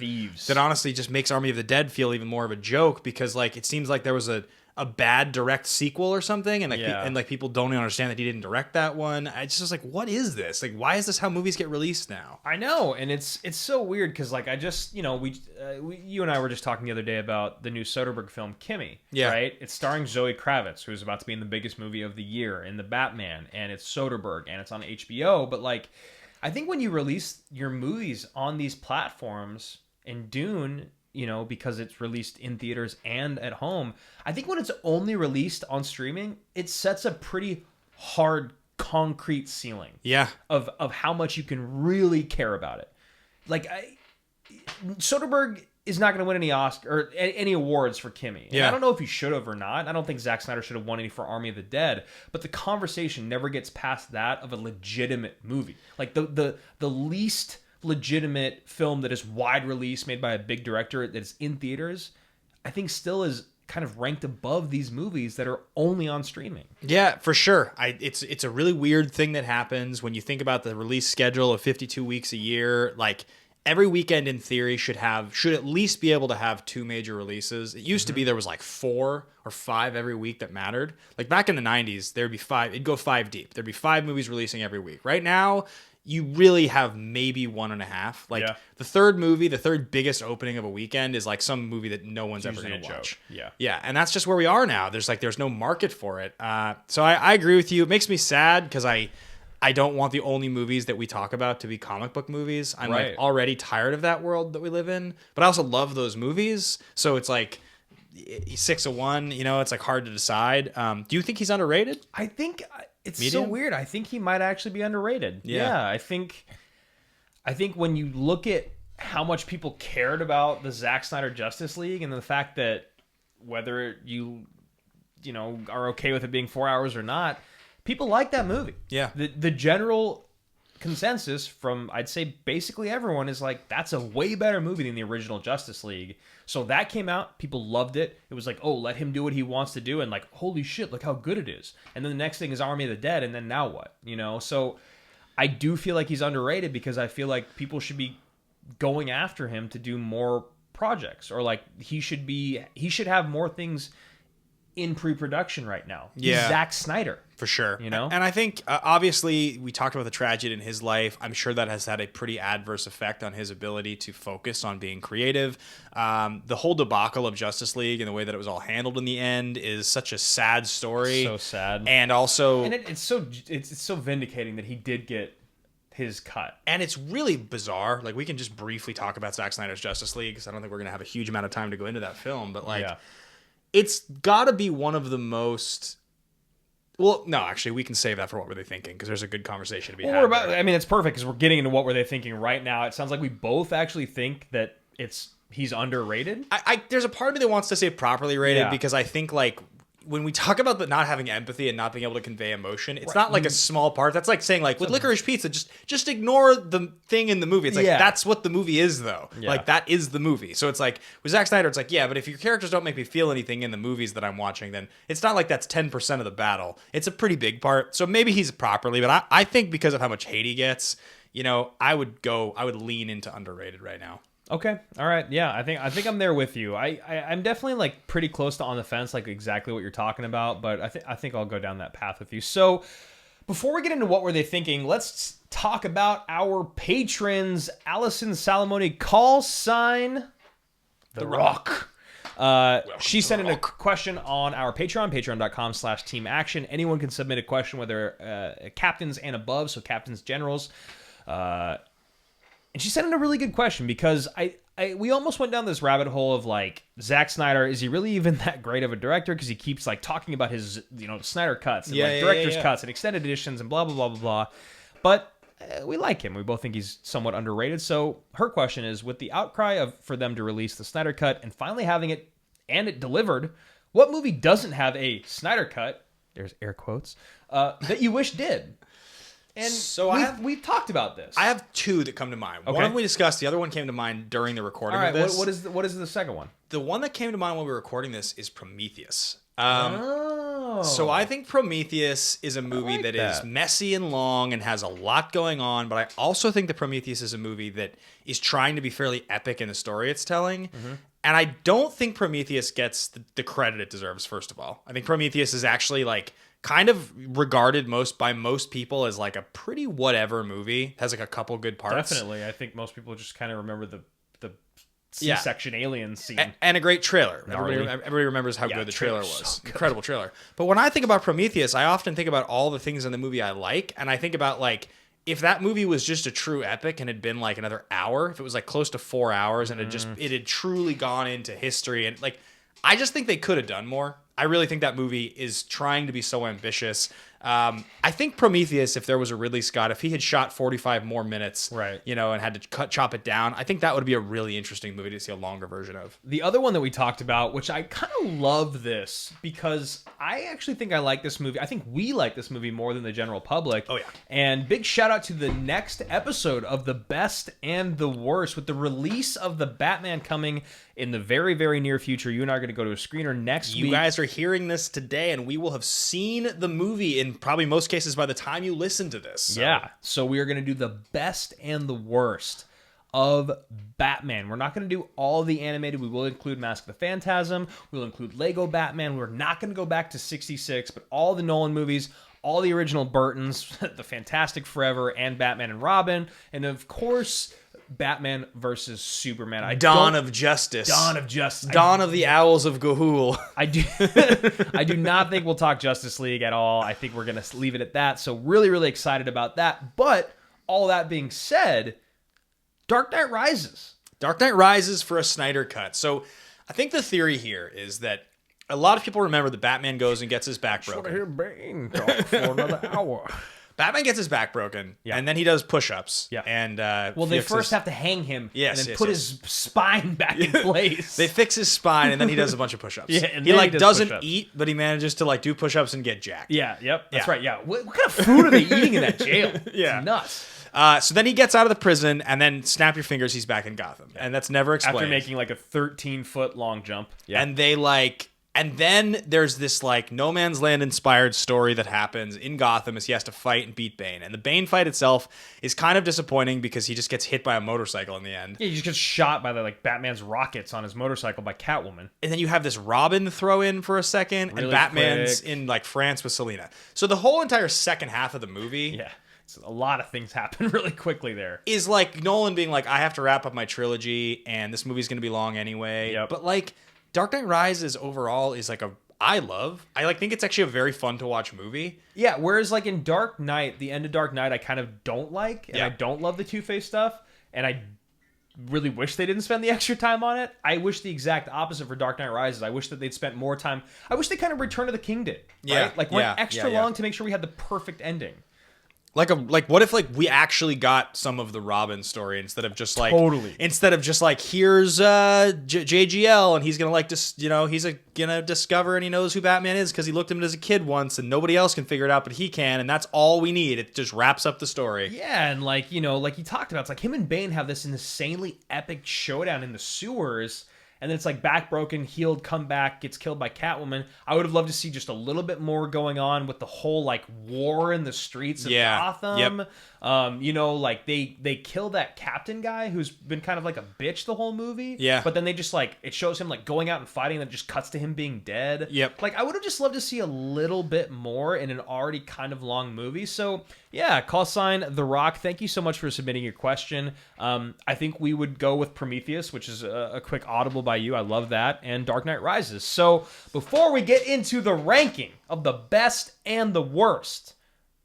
that honestly just makes Army of the Dead feel even more of a joke, because like it seems like there was a bad direct sequel or something, and like people don't even understand that he didn't direct that one. I just was like, what is this? Like, why is this how movies get released now? I know, and it's so weird because like I just you and I were just talking the other day about the new Soderbergh film Kimmy. Yeah, right. It's starring Zoe Kravitz, who's about to be in the biggest movie of the year, in the Batman, and it's Soderbergh, and it's on HBO. But like, I think when you release your movies on these platforms, and Dune, because it's released in theaters and at home, I think when it's only released on streaming, it sets a pretty hard concrete ceiling. Yeah. Of how much you can really care about it. Like Soderbergh is not going to win any Oscar or any awards for Kimmy. And I don't know if he should have or not. I don't think Zack Snyder should have won any for Army of the Dead, but the conversation never gets past that of a legitimate movie. Like the least legitimate film that is wide release, made by a big director, that is in theaters, I think still is kind of ranked above these movies that are only on streaming. Yeah, for sure. It's a really weird thing that happens when you think about the release schedule of 52 weeks a year. Like every weekend in theory should at least be able to have 2 major releases. It used to be there was like 4 or 5 every week that mattered. Like back in the 90s, there'd be 5. It'd go 5 deep. There'd be 5 movies releasing every week. Right now, you really have maybe 1.5. Like the third biggest opening of a weekend is like some movie that no one's ever going to watch. Yeah. And that's just where we are now. There's no market for it. So I agree with you. It makes me sad because I don't want the only movies that we talk about to be comic book movies. I'm like already tired of that world that we live in, but I also love those movies. So it's like 6 of 1, it's like hard to decide. Do you think he's underrated? I think it's so weird. I think he might actually be underrated. Yeah. I think when you look at how much people cared about the Zack Snyder Justice League, and the fact that whether you are okay with it being 4 hours or not, people like that movie. Yeah. The general consensus from, I'd say, basically everyone is like, that's a way better movie than the original Justice League. So that came out, people loved it. It was like, oh, let him do what he wants to do, and like, holy shit, look how good it is. And then the next thing is Army of the Dead, and then now what? So I do feel like he's underrated because I feel like people should be going after him to do more projects, or like he should have more things in pre-production right now. He's Zack Snyder. For sure. And I think, obviously, we talked about the tragedy in his life. I'm sure that has had a pretty adverse effect on his ability to focus on being creative. The whole debacle of Justice League and the way that it was all handled in the end is such a sad story. So sad. And also... And it's so vindicating that he did get his cut. And it's really bizarre. Like, we can just briefly talk about Zack Snyder's Justice League, because I don't think we're going to have a huge amount of time to go into that film. But, like, it's got to be one of the most... Well, no, actually, we can save that for What Were They Thinking, because there's a good conversation to be had. It's perfect, because we're getting into What Were They Thinking right now. It sounds like we both actually think that he's underrated. There's a part of me that wants to say properly rated, because I think, like, when we talk about the not having empathy and not being able to convey emotion, it's not like a small part. That's like saying, like, with Licorice Pizza, just ignore the thing in the movie. It's like, that's what the movie is, though. Yeah. Like, that is the movie. So it's like, with Zack Snyder, it's like, yeah, but if your characters don't make me feel anything in the movies that I'm watching, then it's not like that's 10% of the battle. It's a pretty big part. So maybe he's properly, but I think because of how much hate he gets, I would lean into underrated right now. Okay. All right. Yeah, I think I'm there with you. I'm definitely like pretty close to on the fence, like exactly what you're talking about, but I think I'll go down that path with you. So before we get into What Were They Thinking, let's talk about our patrons. Allison Salamone, call sign The Rock. She sent in a question on our Patreon, patreon.com/team action. Anyone can submit a question, whether captains and above, so captains, generals. And she sent in a really good question, because we almost went down this rabbit hole of like, Zack Snyder, is he really even that great of a director? Because he keeps like talking about his Snyder cuts and director's cuts and extended editions and blah blah blah blah blah. But we like him. We both think he's somewhat underrated. So her question is, with the outcry for them to release the Snyder cut and finally having it delivered, what movie doesn't have a Snyder cut there's air quotes, that you wish did. And so we've talked about this. I have two that come to mind. Okay. One we discussed. The other one came to mind during the recording All right, of this. what is the second one? The one that came to mind while we were recording this is Prometheus. So I think Prometheus is a movie that is messy and long and has a lot going on, but I also think that Prometheus is a movie that is trying to be fairly epic in the story it's telling. Mm-hmm. And I don't think Prometheus gets the credit it deserves, first of all. I think Prometheus is actually like kind of regarded by most people as like a pretty whatever movie. It has like a couple good parts. Definitely. I think most people just kind of remember the C-section alien scene. And a great trailer. Everybody remembers how good the trailer was. So incredible trailer. But when I think about Prometheus, I often think about all the things in the movie I like. And I think about like, if that movie was just a true epic and had been like another hour, if it was like close to 4 hours and it had truly gone into history, and like, I just think they could have done more. I really think that movie is trying to be so ambitious. I think Prometheus, if there was a Ridley Scott, if he had shot 45 more minutes, right, and had to chop it down, I think that would be a really interesting movie to see a longer version of. The other one that we talked about, which I kind of love this because I actually think I like this movie. I think we like this movie more than the general public. Oh, yeah. And big shout out to the next episode of The Best and the Worst with the release of the Batman coming in the very, very near future. You and I are going to go to a screener next week. You guys are hearing this today, and we will have seen the movie in probably most cases by the time you listen to this. So. Yeah. So we are going to do the best and the worst of Batman. We're not going to do all the animated. We will include Mask of the Phantasm. We'll include Lego Batman. We're not going to go back to 66, but all the Nolan movies, all the original Burtons, The Fantastic Forever, and Batman and Robin. And of course, Batman versus Superman. Dawn of Justice. Dawn of Justice. Dawn of the Owls of Ga'Hoole. I do not think we'll talk Justice League at all. I think we're going to leave it at that. So really, really excited about that. But all that being said, Dark Knight Rises. Dark Knight Rises for a Snyder cut. So I think the theory here is that a lot of people remember that Batman goes and gets his back broken. Should I hear Bane talk for another hour? Batman gets his back broken, and then he does push-ups. Yeah. And they first have to hang him and then put his spine back in place. They fix his spine, and then he does a bunch of push-ups. Yeah, and he like doesn't eat, but he manages to like do push-ups and get jacked. Yeah, that's right. Yeah, what kind of food are they eating in that jail? Yeah, it's nuts. So then he gets out of the prison, and then snap your fingers, he's back in Gotham, and that's never explained. After making like a 13-foot long jump, and they like. And then there's this like No Man's Land inspired story that happens in Gotham as he has to fight and beat Bane. And the Bane fight itself is kind of disappointing because he just gets hit by a motorcycle in the end. Yeah, he just gets shot by the Batman's rockets on his motorcycle by Catwoman. And then you have this Robin throw in for a second, really, and Batman's in like France with Selena. So the whole entire second half of the movie, a lot of things happen really quickly there. Is like Nolan being like, I have to wrap up my trilogy, and this movie's going to be long anyway. Yep. But like, Dark Knight Rises overall is like I think it's actually a very fun to watch movie. Yeah, whereas like in Dark Knight, the end of Dark Knight I kind of don't like, and I don't love the Two-Face stuff, and I really wish they didn't spend the extra time on it. I wish the exact opposite for Dark Knight Rises. I wish that they'd spent more time. I wish they kind of Return of the King did. Right? Like went extra long to make sure we had the perfect ending. Like what if like we actually got some of the Robin story instead of just like here's JGL and he's gonna like just he's gonna discover and he knows who Batman is because he looked at him as a kid once and nobody else can figure it out but he can, and that's all we need. It just wraps up the story. Yeah, and like like you talked about, it's like him and Bane have this insanely epic showdown in the sewers. And then it's like back broken, healed, come back, gets killed by Catwoman. I would have loved to see just a little bit more going on with the whole like war in the streets of Gotham. Yep. Like they kill that captain guy who's been kind of like a bitch the whole movie. Yeah. But then they just like, it shows him like going out and fighting and then just cuts to him being dead. Yep. Like I would have just loved to see a little bit more in an already kind of long movie. So yeah, call sign The Rock. Thank you so much for submitting your question. I think we would go with Prometheus, which is a quick audible by you. I love that. And Dark Knight Rises. So before we get into the ranking of the best and the worst,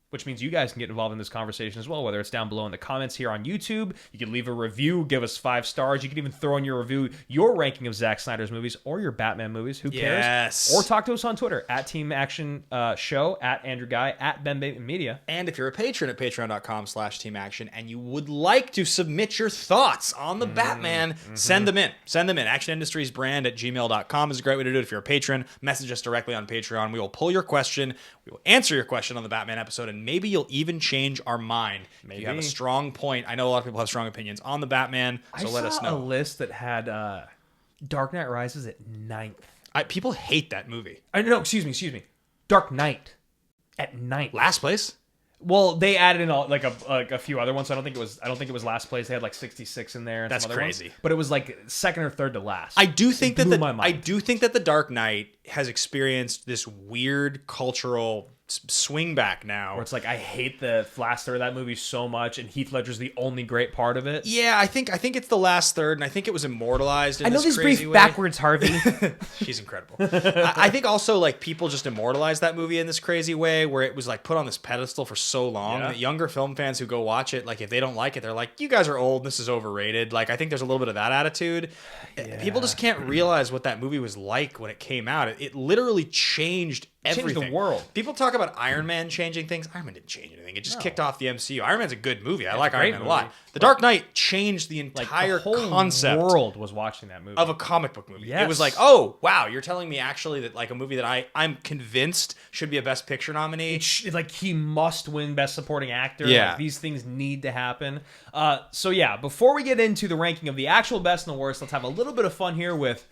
which means you guys can get involved in this conversation as well, whether it's down below in the comments here on YouTube. You can leave a review, give us 5 stars. You can even throw in your review your ranking of Zack Snyder's movies or your Batman movies. Who cares? Yes. Or talk to us on Twitter, at Team Action Show, at Andrew Ghai, at Ben Bateman Media. And if you're a patron at patreon.com/Team Action and you would like to submit your thoughts on the Batman, send them in. Send them in. actionindustriesbrand@gmail.com is a great way to do it. If you're a patron, message us directly on Patreon. We will pull your question. We will answer your question on the Batman episode, and maybe you'll even change our mind. Maybe. If you have a strong point. I know a lot of people have strong opinions on the Batman, so let us know. I saw a list that had Dark Knight Rises at 9th. People hate that movie. No, excuse me. Dark Knight at 9th. Last place? Well, they added in a few other ones. So I don't think it was last place. They had like 66 in there. And that's some other crazy. Ones. But it was like second or third to last. I do think that the Dark Knight has experienced this weird cultural swing back now, where it's like I hate the last third of that movie so much, and Heath Ledger's the only great part of it. Yeah, I think it's the last third, and I think it was immortalized. I know these brief backwards, Harvey. She's incredible. I think also like people just immortalized that movie in this crazy way, where it was like put on this pedestal for so long that younger film fans who go watch it, like if they don't like it, they're like, "You guys are old. This is overrated." Like I think there's a little bit of that attitude. Yeah. People just can't realize what that movie was like when it came out. It literally changed everything. Changed the world. People talk about Iron Man changing things. Iron Man didn't change anything. It just kicked off the MCU. Iron Man's a good movie. I like Iron Man a lot. The Dark Knight changed the entire the whole concept. World was watching that movie of a comic book movie. Yes. It was like, oh wow, you're telling me actually that like a movie that I'm convinced should be a Best Picture nominee. It's like he must win Best Supporting Actor. Yeah, like, these things need to happen. So yeah, before we get into the ranking of the actual best and the worst, let's have a little bit of fun here with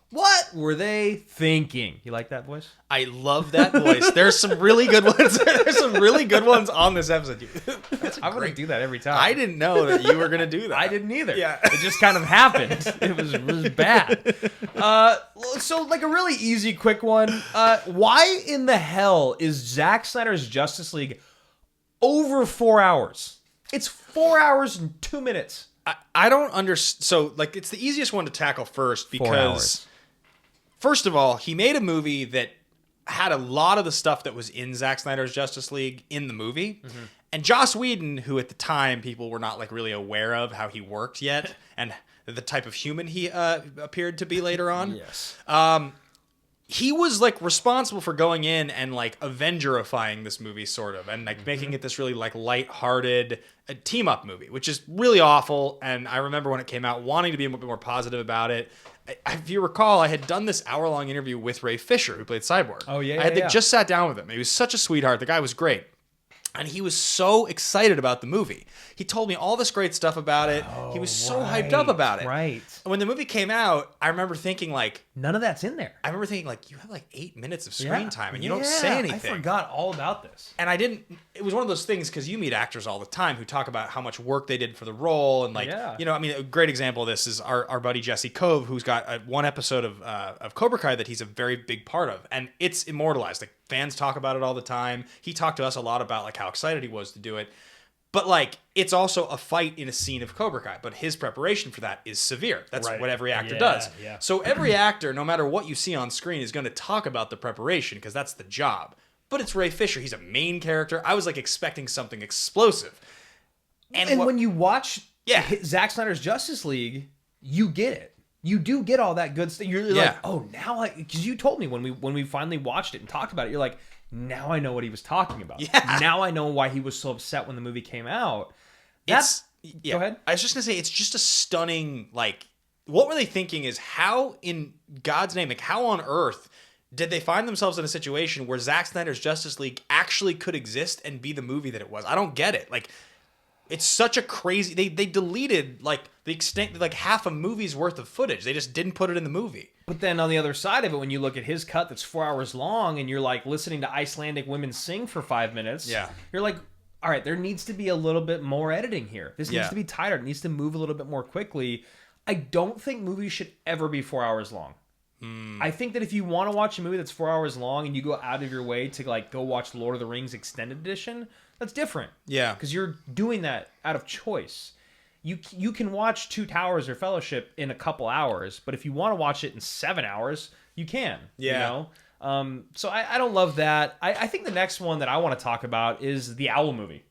what were they thinking? You like that voice? I love that voice. There's some really good ones. There's some really good ones on this episode. I'm going to do that every time. I didn't know that you were going to do that. I didn't either. Yeah. It just kind of happened. It was bad. So like a really easy, quick one. Why in the hell is Zack Snyder's Justice League over 4 hours? It's 4 hours and 2 minutes. I don't understand. So like it's the easiest one to tackle first because first of all, he made a movie that had a lot of the stuff that was in Zack Snyder's Justice League in the movie. Mm-hmm. And Joss Whedon, who at the time people were not like really aware of how he worked yet and the type of human he appeared to be later on. Yes. He was like responsible for going in and like Avengerifying this movie sort of and like making it this really like lighthearted team up movie, which is really awful. And I remember when it came out wanting to be a bit more positive about it. If you recall, I had done this hour-long interview with Ray Fisher, who played Cyborg. Oh, yeah, I had just sat down with him. He was such a sweetheart. The guy was great. And he was so excited about the movie. He told me all this great stuff about it. He was so hyped up about it. Right. When the movie came out, I remember thinking like... None of that's in there. I remember thinking like, you have like 8 minutes of screen time and you don't say anything. I forgot all about this. And I didn't... It was one of those things because you meet actors all the time who talk about how much work they did for the role. And like, you know, I mean, a great example of this is our buddy Jesse Cove, who's got one episode of Cobra Kai that he's a very big part of. And it's immortalized. Like, fans talk about it all the time. He talked to us a lot about like how excited he was to do it. But like, it's also a fight in a scene of Cobra Kai. But his preparation for that is severe. That's what every actor does. Yeah. So every actor, no matter what you see on screen, is going to talk about the preparation because that's the job. But it's Ray Fisher. He's a main character. I was like expecting something explosive. And when you watch Zack Snyder's Justice League, you get it. You do get all that good stuff. You're like, oh, now because you told me when we finally watched it and talked about it, you're like, now I know what he was talking about. Yeah. Now I know why he was so upset when the movie came out. Go ahead. I was just gonna say it's just a stunning, like, what were they thinking is how in God's name, like how on earth did they find themselves in a situation where Zack Snyder's Justice League actually could exist and be the movie that it was? I don't get it. Like, it's such a crazy... They deleted, like, the extent... Like, half a movie's worth of footage. They just didn't put it in the movie. But then on the other side of it, when you look at his cut that's 4 hours long and you're, like, listening to Icelandic women sing for 5 minutes, you're like, all right, there needs to be a little bit more editing here. This needs to be tighter. It needs to move a little bit more quickly. I don't think movies should ever be 4 hours long. I think that if you want to watch a movie that's 4 hours long and you go out of your way to, like, go watch Lord of the Rings Extended Edition... That's different. Yeah. Because you're doing that out of choice. You can watch Two Towers or Fellowship in a couple hours, but if you want to watch it in 7 hours, you can. Yeah. You So I don't love that. I think the next one that I want to talk about is the Owl movie.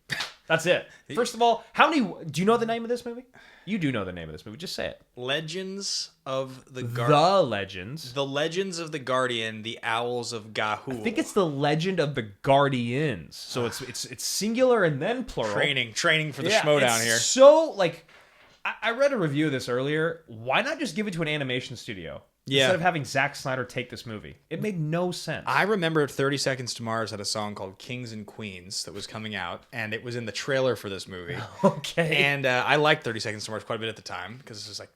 That's it. First of all, do you know the name of this movie? You do know the name of this movie. Just say it. Legends of the The Legends. The Legends of the Guardian, the Owls of Ghai. I think it's the Legend of the Guardians. So it's singular and then plural. Training for the schmodown here. So, like, I read a review of this earlier. Why not just give it to an animation studio? Instead of having Zack Snyder take this movie. It made no sense. I remember 30 Seconds to Mars had a song called Kings and Queens that was coming out, and it was in the trailer for this movie. Okay. And I liked 30 Seconds to Mars quite a bit at the time, because this was like,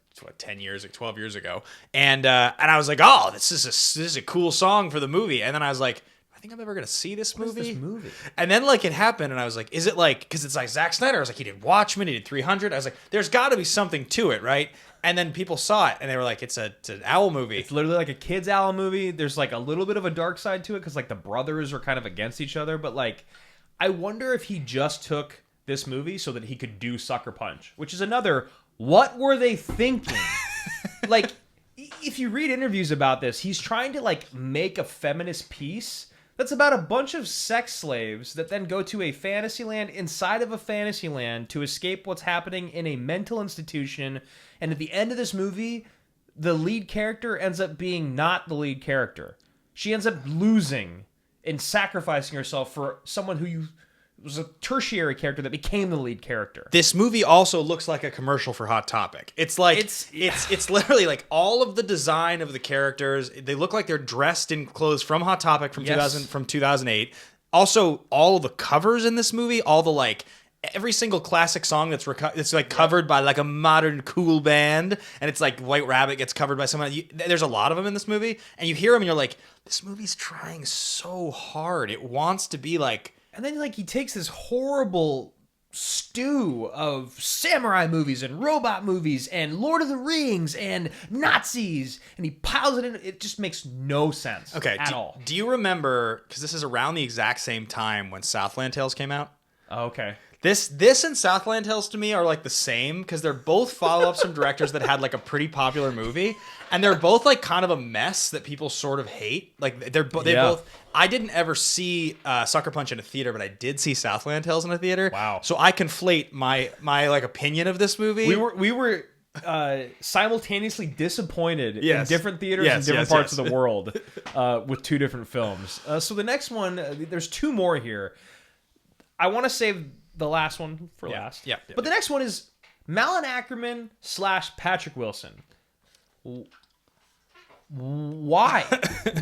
12 years ago. And I was like, oh, this is a cool song for the movie. And then I was like, I think I'm ever going to see this movie. What is this movie? And then, like, it happened, and I was like, is it like, because it's like Zack Snyder. I was like, he did Watchmen, he did 300. I was like, there's got to be something to it, right? And then people saw it, and they were like, it's an owl movie. It's literally like a kid's owl movie. There's like a little bit of a dark side to it because like the brothers are kind of against each other. But like, I wonder if he just took this movie so that he could do Sucker Punch, which is another, what were they thinking? Like, if you read interviews about this, he's trying to like make a feminist piece that's about a bunch of sex slaves that then go to a fantasy land inside of a fantasy land to escape what's happening in a mental institution. And at the end of this movie, the lead character ends up being not the lead character. She ends up losing and sacrificing herself for someone who was a tertiary character that became the lead character. This movie also looks like a commercial for Hot Topic. It's like it's literally like all of the design of the characters. They look like they're dressed in clothes from Hot Topic from 2008. Also, all the covers in this movie, all the like every single classic song that's like covered by like a modern cool band, and it's like White Rabbit gets covered by someone. There's a lot of them in this movie, and you hear them and you're like, this movie's trying so hard. It wants to be like. And then, like, he takes this horrible stew of samurai movies and robot movies and Lord of the Rings and Nazis, and he piles it in. It just makes no sense at all. Do you remember, because this is around the exact same time when Southland Tales came out? Oh, okay. This and Southland Tales to me are like the same, because they're both follow-ups from directors that had like a pretty popular movie, and they're both like kind of a mess that people sort of hate. Like they both. I didn't ever see Sucker Punch in a theater, but I did see Southland Tales in a theater. Wow. So I conflate my like opinion of this movie. We were simultaneously disappointed in different theaters in different parts of the world with two different films. So the next one, there's two more here. I want to save the last one for last. Yeah. But the next one is Malin Ackerman / Patrick Wilson. Why?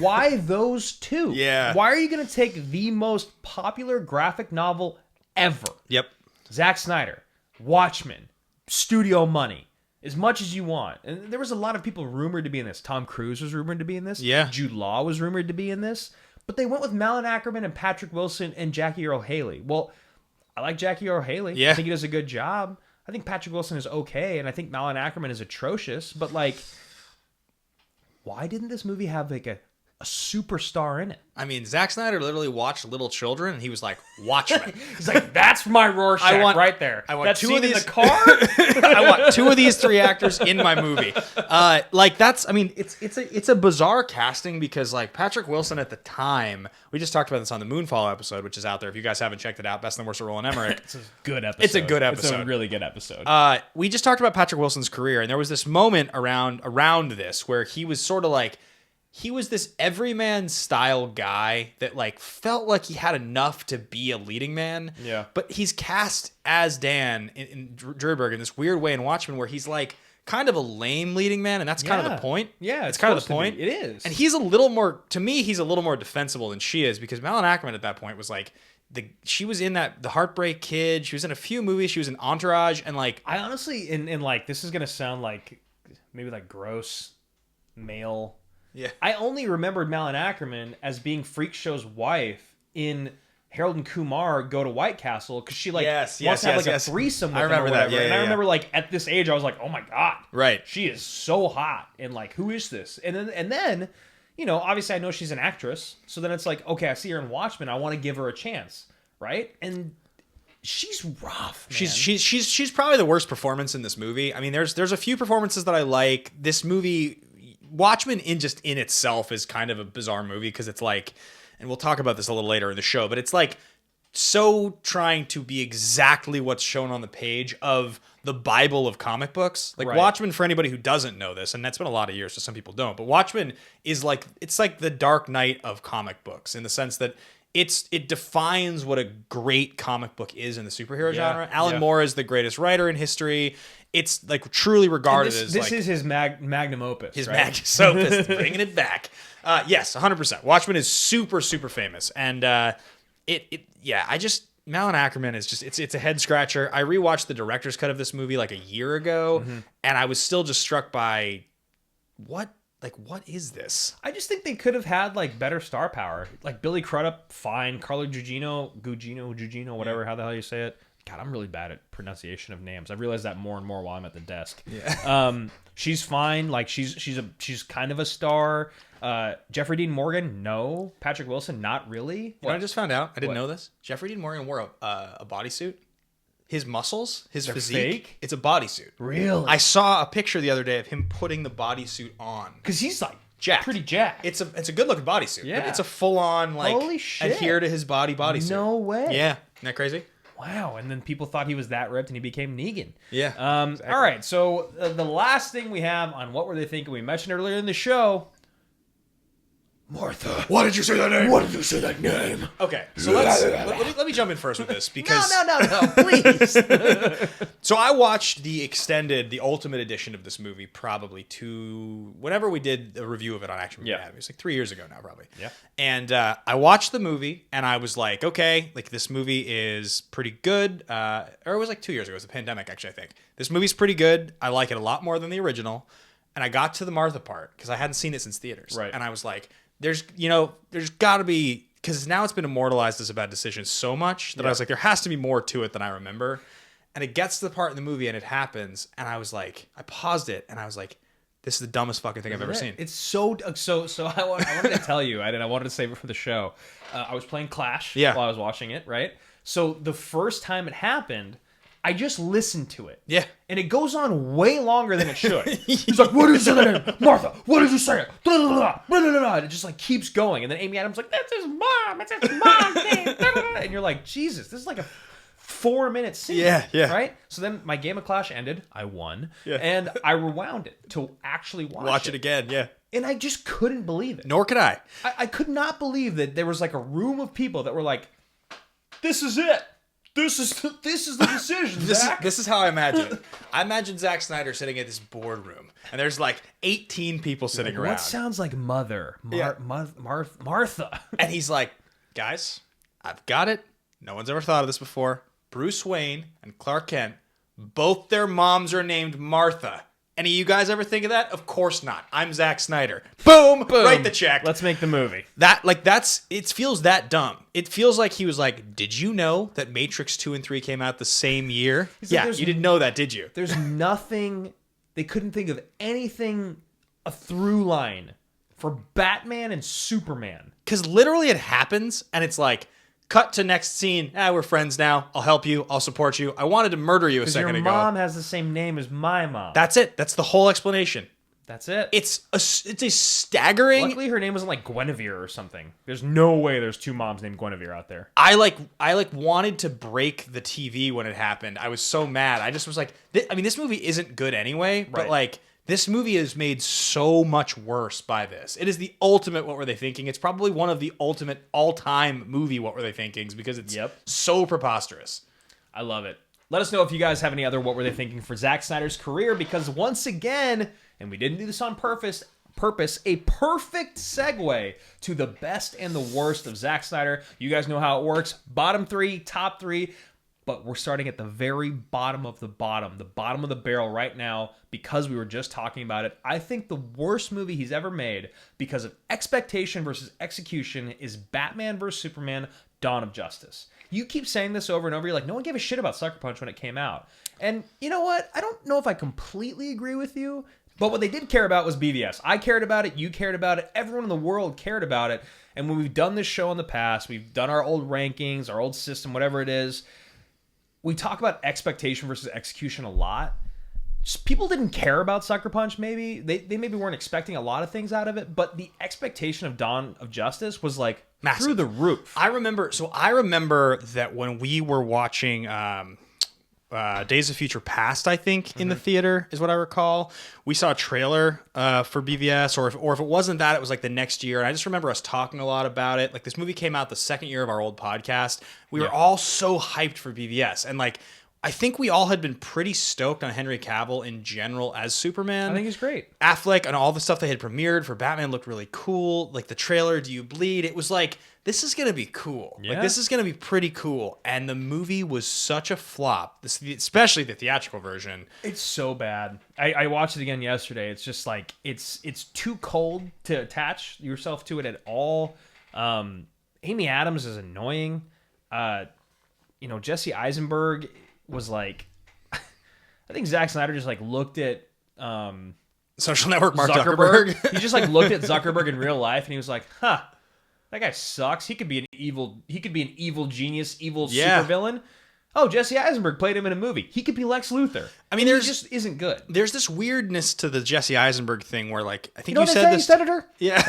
Why those two? Yeah. Why are you going to take the most popular graphic novel ever? Yep. Zack Snyder, Watchmen, studio money, as much as you want. And there was a lot of people rumored to be in this. Tom Cruise was rumored to be in this. Yeah. Jude Law was rumored to be in this. But they went with Malin Ackerman and Patrick Wilson and Jackie Earle Haley. Well, I like Jackie Earle Haley. Yeah. I think he does a good job. I think Patrick Wilson is okay, and I think Malin Ackerman is atrocious. But, like, why didn't this movie have, like, a superstar in it? I mean, Zack Snyder literally watched Little Children, and he was like, Watchmen. He's like, that's my Rorschach right there. I want that two scene of these in the car. I want two of these three actors in my movie. It's a bizarre casting, because like Patrick Wilson at the time, we just talked about this on the Moonfall episode, which is out there. If you guys haven't checked it out, Best and the Worst of Roland Emmerich. It's a good episode. It's a good episode. It's a really good episode. We just talked about Patrick Wilson's career, and there was this moment around this where he was sort of like, he was this everyman style guy that like felt like he had enough to be a leading man. Yeah. But he's cast as Dan in Dreiberg in this weird way in Watchmen, where he's like kind of a lame leading man, and that's kind of the point. Yeah, it's kind of the point. It is. And he's a little more, to me, he's a little more defensible than she is, because Malin Ackerman at that point was like, she was in the Heartbreak Kid. She was in a few movies. She was in Entourage, and like, I honestly, in like, this is gonna sound like maybe like gross male. Yeah. I only remembered Malin Ackerman as being Freak Show's wife in Harold and Kumar Go to White Castle, because she like wants to have like a threesome with him or whatever. that. I remember like at this age I was like, oh my god, right? She is so hot, and like, who is this? And then you know, obviously I know she's an actress, so then it's like, okay, I see her in Watchmen, I want to give her a chance, right? And she's rough, man. She's probably the worst performance in this movie. I mean, there's a few performances that I like. This movie Watchmen in itself is kind of a bizarre movie because it's like, and we'll talk about this a little later in the show, but it's like so trying to be exactly what's shown on the page of the Bible of comic books. Like Watchmen, for anybody who doesn't know this, and that's been a lot of years, so some people don't, but Watchmen is like, it's like the Dark Knight of comic books in the sense that it defines what a great comic book is in the superhero genre. Alan Moore is the greatest writer in history. It's like truly regarded as this is his magnum opus. His magnum opus, bringing it back. Yes, 100%. Watchmen is super, super famous, and Malin Ackerman is just it's a head scratcher. I rewatched the director's cut of this movie like a year ago, and I was still just struck by what is this? I just think they could have had like better star power. Like Billy Crudup, fine. Carla Gugino, whatever, how the hell you say it. God, I'm really bad at pronunciation of names. I've realized that more and more while I'm at the desk. Yeah. She's fine. Like she's kind of a star. Jeffrey Dean Morgan, no. Patrick Wilson, not really. You know what I just found out? I didn't know this. Jeffrey Dean Morgan wore a bodysuit. His muscles, his physique, fake? It's a bodysuit. Really? I saw a picture the other day of him putting the bodysuit on. Because he's like jacked. Pretty jacked. It's a good looking bodysuit. Yeah. It's a full on like holy shit, adhere to his bodysuit. No way. Yeah. Isn't that crazy? Wow. And then people thought he was that ripped and he became Negan. Yeah. Exactly. All right. So the last thing we have on What Were They Thinking? We mentioned earlier in the show. Martha. Why did you say that name? Why did you say that name? Okay, so let me jump in first with this because no, please. So I watched the ultimate edition of this movie probably whenever we did a review of it on Action Movie Academy. It was like 3 years ago now, probably. Yeah. And I watched the movie and I was like, okay, like this movie is pretty good. Or it was like 2 years ago. It was the pandemic, actually. I think this movie's pretty good. I like it a lot more than the original. And I got to the Martha part because I hadn't seen it since theaters. Right. And I was like, there's got to be, because now it's been immortalized as a bad decision so much that I was like, there has to be more to it than I remember. And it gets to the part in the movie and it happens. And I was like, I paused it and I was like, this is the dumbest fucking thing I've ever seen. It's so I wanted to tell you, I wanted to save it for the show. I was playing Clash while I was watching it, right? So the first time it happened, I just listened to it. Yeah. And it goes on way longer than it should. He's like, what did you say that name? Martha, what did you say? And it just like keeps going. And then Amy Adams like, that's his mom. It's his mom's name. And you're like, Jesus, this is like a 4-minute scene. Yeah. Right? So then my game of Clash ended. I won. Yeah. And I rewound it to actually watch it again. Yeah. And I just couldn't believe it. Nor could I. I could not believe that there was like a room of people that were like, this is it. This is the decision, Zach. This is how I imagine it. I imagine Zack Snyder sitting at this boardroom, and there's like 18 people sitting around. What sounds like mother? Martha. And he's like, guys, I've got it. No one's ever thought of this before. Bruce Wayne and Clark Kent, both their moms are named Martha. Any of you guys ever think of that? Of course not. I'm Zack Snyder. Boom! Write the check. Let's make the movie. It feels that dumb. It feels like he was like, did you know that Matrix 2 and 3 came out the same year? Yeah, you didn't know that, did you? There's nothing, they couldn't think of anything, a through line for Batman and Superman. Because literally it happens, and it's like, cut to next scene. We're friends now. I'll help you. I'll support you. I wanted to murder you a second ago. Your mom has the same name as my mom. That's it. That's the whole explanation. That's it. It's a staggering. Luckily, her name wasn't like Guinevere or something. There's no way there's two moms named Guinevere out there. I wanted to break the TV when it happened. I was so mad. I just was like, this movie isn't good anyway, but like, this movie is made so much worse by this. It is the ultimate What Were They Thinking? It's probably one of the ultimate all-time movie What Were They Thinkings because it's so preposterous. I love it. Let us know if you guys have any other What Were They Thinking for Zack Snyder's career, because once again, and we didn't do this on purpose, a perfect segue to the best and the worst of Zack Snyder. You guys know how it works. Bottom 3, top 3. But we're starting at the very bottom of the bottom of the barrel right now, because we were just talking about it. I think the worst movie he's ever made, because of expectation versus execution, is Batman vs. Superman, Dawn of Justice. You keep saying this over and over. You're like, no one gave a shit about Sucker Punch when it came out. And you know what? I don't know if I completely agree with you, but what they did care about was BVS. I cared about it. You cared about it. Everyone in the world cared about it. And when we've done this show in the past, we've done our old rankings, our old system, whatever it is, we talk about expectation versus execution a lot. people didn't care about Sucker Punch. Maybe they maybe weren't expecting a lot of things out of it, but the expectation of Dawn of Justice was like massive. Through the roof. I remember that when we were watching Days of Future Past, I think, in the theater is what I recall. We saw a trailer for BVS, or if it wasn't that, it was like the next year. And I just remember us talking a lot about it. Like, this movie came out the second year of our old podcast. We were all so hyped for BVS, and like, I think we all had been pretty stoked on Henry Cavill in general as Superman. I think he's great. Affleck and all the stuff they had premiered for Batman looked really cool. Like the trailer, Do You Bleed? It was like, this is going to be cool. Yeah. Like, this is going to be pretty cool. And the movie was such a flop, especially the theatrical version. It's so bad. I watched it again yesterday. It's just like, it's too cold to attach yourself to it at all. Amy Adams is annoying. Jesse Eisenberg was like, I think Zack Snyder just like looked at Social Network Mark Zuckerberg. He just like looked at Zuckerberg in real life and he was like, that guy sucks. He could be an evil genius, evil supervillain. Oh, Jesse Eisenberg played him in a movie. He could be Lex Luthor. I mean, he just isn't good. There's this weirdness to the Jesse Eisenberg thing where, like, I think you said this, Senator. Yeah,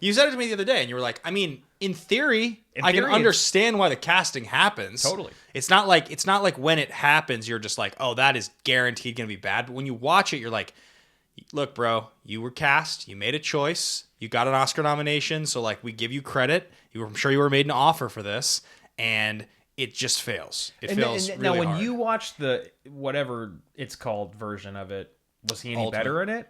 you said it to me the other day, and you were like, I mean, in theory, I can understand why the casting happens. Totally. It's not like when it happens, you're just like, oh, that is guaranteed going to be bad. But when you watch it, you're like, look, bro, you were cast, you made a choice, you got an Oscar nomination, so like we give you credit. I'm sure you were made an offer for this, and it just fails. It fails really now, when hard. you watch the whatever it's called version of it, was he any better in it?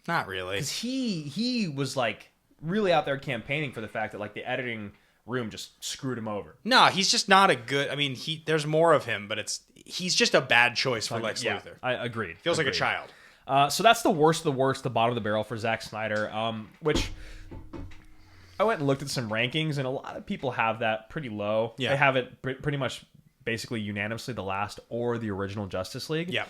Not really. Because he was like really out there campaigning for the fact that like the editing room just screwed him over. No, he's just not a good. I mean, there's more of him, but he's just a bad choice for Lex Luthor. I agreed. Feels like a child. So that's the worst of the worst, the bottom of the barrel for Zack Snyder, which I went and looked at some rankings, and a lot of people have that pretty low. Yeah. They have it pretty much basically unanimously the last or the original Justice League. Yeah.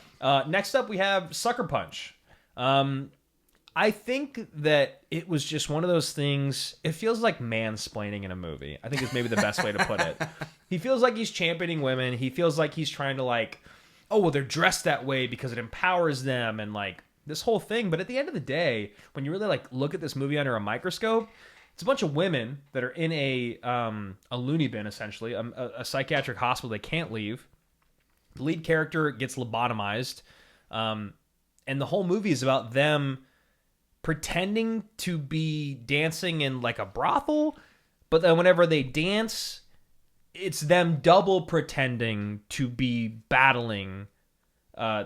Next up, we have Sucker Punch. I think that it was just one of those things. It feels like mansplaining in a movie. I think is maybe the best way to put it. He feels like he's championing women. He feels like he's trying to like, oh, well, they're dressed that way because it empowers them and like this whole thing. But at the end of the day, when you really like look at this movie under a microscope, it's a bunch of women that are in a loony bin, essentially, a psychiatric hospital they can't leave. The lead character gets lobotomized, and the whole movie is about them pretending to be dancing in like a brothel, but then whenever they dance, it's them double pretending to be battling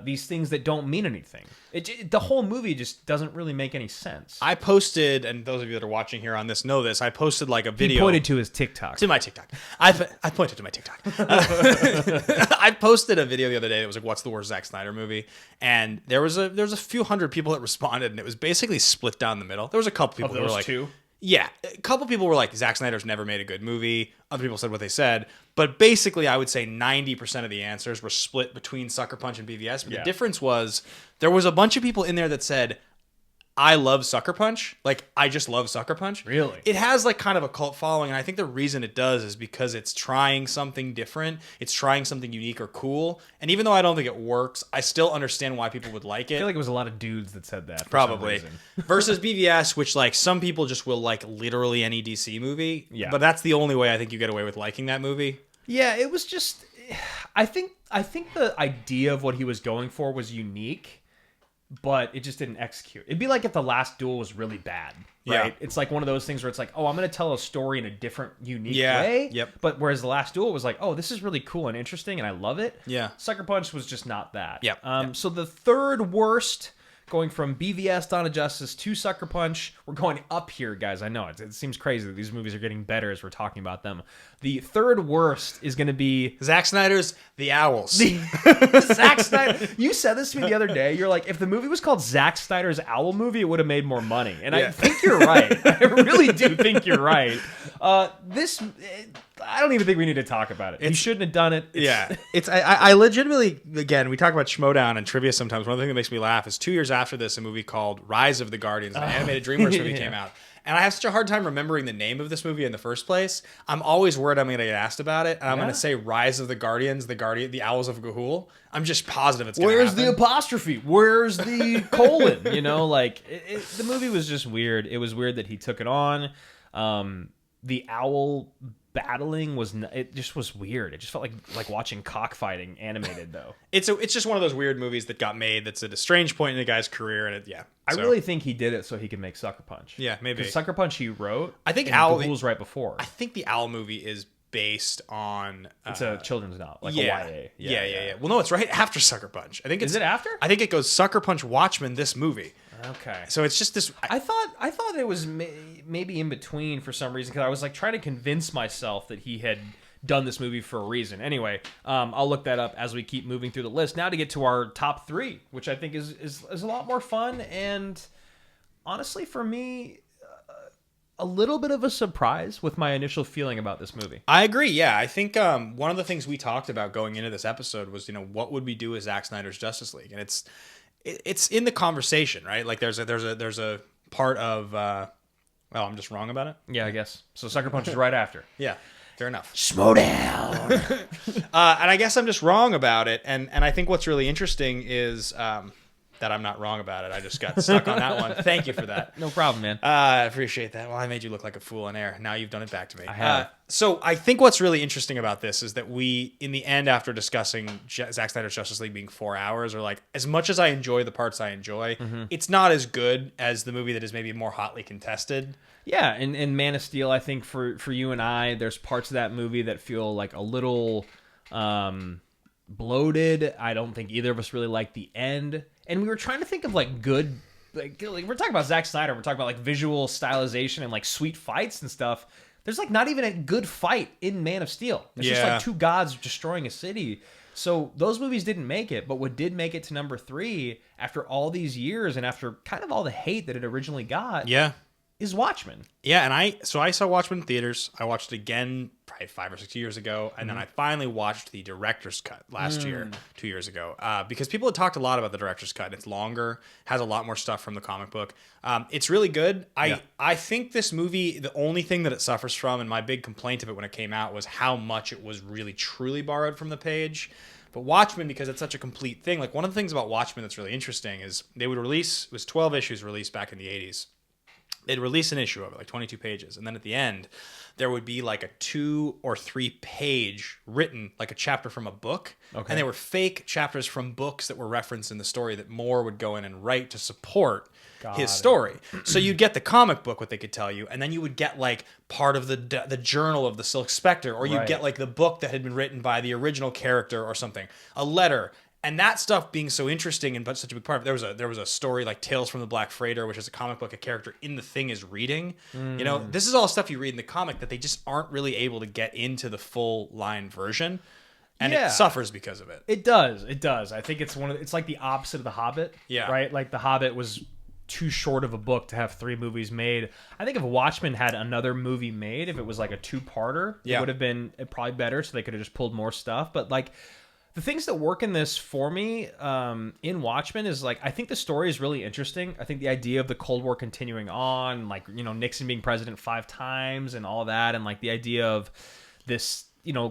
these things that don't mean anything. The whole movie just doesn't really make any sense. I posted, and those of you that are watching here on this know this, I posted like a video. He pointed to his TikTok. To my TikTok. I pointed to my TikTok. I posted a video the other day that was like, what's the worst Zack Snyder movie? And there was a few hundred people that responded, and it was basically split down the middle. There was a couple people who were like, two? Yeah, a couple people were like, Zack Snyder's never made a good movie. Other people said what they said. But basically, I would say 90% of the answers were split between Sucker Punch and BVS. But the difference was there was a bunch of people in there that said, I love Sucker Punch. Like, I just love Sucker Punch. Really? It has like kind of a cult following. And I think the reason it does is because it's trying something different. It's trying something unique or cool. And even though I don't think it works, I still understand why people would like it. I feel like it was a lot of dudes that said that. Probably. Versus BVS, which like some people just will like literally any DC movie. Yeah. But that's the only way I think you get away with liking that movie. Yeah, it was just... I think the idea of what he was going for was unique, but it just didn't execute. It'd be like if The Last Duel was really bad, right? Yeah. It's like one of those things where it's like, oh, I'm going to tell a story in a different, unique way. Yep. But whereas The Last Duel was like, oh, this is really cool and interesting, and I love it. Yeah. Sucker Punch was just not that. Yep. So the third worst, going from BVS, Dawn of Justice to Sucker Punch, we're going up here, guys. I know it seems crazy that these movies are getting better as we're talking about them. The third worst is going to be Zack Snyder's The Owls. Zack Snyder. You said this to me the other day. You're like, if the movie was called Zack Snyder's Owl Movie, it would have made more money. And I think you're right. I really do think you're right. I don't even think we need to talk about it. He shouldn't have done it. I legitimately, again, we talk about Schmodown and trivia sometimes. One of the things that makes me laugh is 2 years after this, a movie called Rise of the Guardians, an animated DreamWorks movie came out. And I have such a hard time remembering the name of this movie in the first place. I'm always worried I'm going to get asked about it. And I'm going to say Rise of the Guardians, the Owls of Ga'Hoole. I'm just positive it's going to happen. Where's the apostrophe? Where's the colon? Like, the movie was just weird. It was weird that he took it on. The owl battling it just was weird. It just felt like watching cockfighting animated, though. It's just one of those weird movies that got made that's at a strange point in the guy's career, and I really think he did it so he could make Sucker Punch. Yeah, maybe. Because Sucker Punch he wrote. I think Ga'Hoole's right before. I think the Owl movie is based on it's a children's novel, like a YA. Yeah. Well, no, it's right after Sucker Punch. Is it after? I think it goes Sucker Punch, Watchmen, this movie. Okay. So it's just this. I thought it was maybe in between for some reason, because I was like trying to convince myself that he had done this movie for a reason. Anyway, I'll look that up as we keep moving through the list. Now to get to our top 3, which I think is a lot more fun, and honestly for me, a little bit of a surprise with my initial feeling about this movie. I agree. Yeah, I think one of the things we talked about going into this episode was, what would we do with Zack Snyder's Justice League, and it's in the conversation, right? Like there's a part of I'm just wrong about it. Yeah, I guess so. Sucker Punch is right after. Yeah, fair enough. Slow down. And I guess I'm just wrong about it. And I think what's really interesting is that I'm not wrong about it. I just got stuck on that one. Thank you for that. No problem, man. I appreciate that. Well, I made you look like a fool on air. Now you've done it back to me. I have. So I think what's really interesting about this is that we, in the end, after discussing Zack Snyder's Justice League being 4 hours, are like, as much as I enjoy the parts I enjoy, it's not as good as the movie that is maybe more hotly contested. Yeah, and Man of Steel, I think for you and I, there's parts of that movie that feel like a little bloated. I don't think either of us really liked the end. And we were trying to think of good, we're talking about Zack Snyder. We're talking about visual stylization and sweet fights and stuff. There's not even a good fight in Man of Steel. It's just two gods destroying a city. So those movies didn't make it, but what did make it to number 3 after all these years and after kind of all the hate that it originally got, is Watchmen. Yeah, and I saw Watchmen in theaters. I watched it again probably 5 or 6 years ago, and then I finally watched the director's cut last year, 2 years ago, because people had talked a lot about the director's cut. It's longer, has a lot more stuff from the comic book. It's really good. I think this movie, the only thing that it suffers from, and my big complaint of it when it came out, was how much it was really truly borrowed from the page. But Watchmen, because it's such a complete thing, one of the things about Watchmen that's really interesting is they would release, it was 12 issues released back in the 80s. They'd release an issue of it, 22 pages. And then at the end, there would be a 2 or 3 page written, a chapter from a book. Okay. And they were fake chapters from books that were referenced in the story that Moore would go in and write to support his story. So you'd get the comic book, what they could tell you, and then you would get part of the journal of the Silk Spectre, or you'd get the book that had been written by the original character or something, a letter. And that stuff being so interesting and such a big part of it, there was a story like Tales from the Black Freighter, which is a comic book a character in the Thing is reading. This is all stuff you read in the comic that they just aren't really able to get into the full line version. And it suffers because of it. It does. I think it's like the opposite of The Hobbit. Yeah. Right? The Hobbit was too short of a book to have 3 movies made. I think if Watchmen had another movie made, if it was a 2-parter, it would have been probably better, so they could have just pulled more stuff. But the things that work in this for me in Watchmen is I think the story is really interesting. I think the idea of the Cold War continuing on, Nixon being president 5 times and all that, and the idea of this,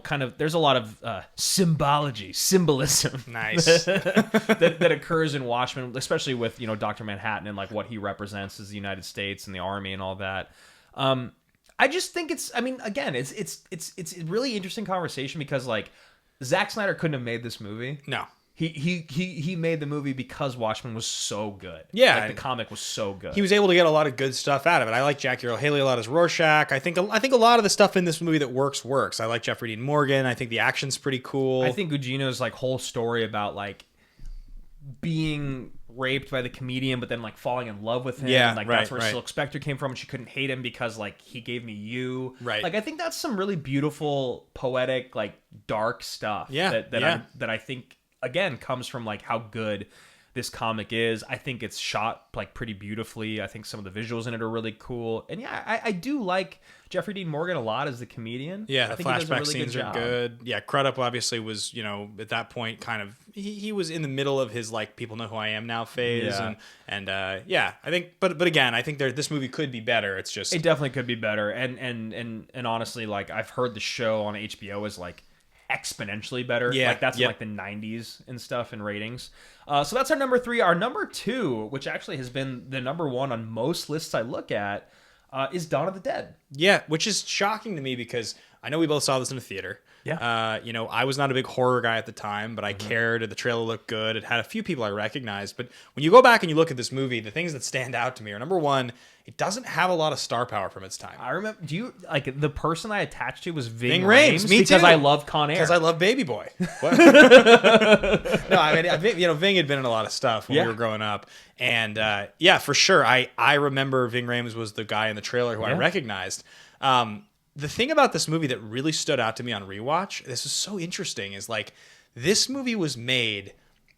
kind of, there's a lot of symbolism nice that occurs in Watchmen, especially with Dr. Manhattan and what he represents as the United States and the army and all that. I just think it's a really interesting conversation because Zack Snyder couldn't have made this movie. No. He made the movie because Watchmen was so good. Yeah. The comic was so good. He was able to get a lot of good stuff out of it. I like Jackie Earle Haley a lot as Rorschach. I think a lot of the stuff in this movie that works. I like Jeffrey Dean Morgan. I think the action's pretty cool. I think Gugino's whole story about being raped by the comedian, but then falling in love with him. Yeah, and that's where Silk Spectre came from, and she couldn't hate him because he gave me you. Right. I think that's some really beautiful, poetic, dark stuff. Yeah. That I think again comes from how good this comic is. I think it's shot like pretty beautifully. I think some of the visuals in it are really cool. And yeah, I do like Jeffrey Dean Morgan a lot as the comedian. Yeah, I the think he does a flashback really scenes are good. Yeah, Crudup obviously was, at that point kind of he was in the middle of his like people know who I am now phase. Yeah. And I think but again, I think this movie could be better. It's just it definitely could be better. And honestly, like I've heard the show on HBO is like exponentially better. Yeah, like that's in like the 90s and stuff in ratings. So that's our number 3. Our number 2, which actually has been the number 1 on most lists I look at, is Dawn of the Dead. Yeah, which is shocking to me because I know we both saw this in a theater. Yeah. I was not a big horror guy at the time, but I cared. The trailer looked good. It had a few people I recognized. But when you go back and you look at this movie, the things that stand out to me are, number 1, it doesn't have a lot of star power from its time. I remember. Do you like the person I attached to was Ving Rhames? Me because too. I love Con Air. Because I love Baby Boy. No, I mean, Ving had been in a lot of stuff when we were growing up, and for sure, I remember Ving Rhames was the guy in the trailer who I recognized. The thing about this movie that really stood out to me on rewatch, this is so interesting, is like this movie was made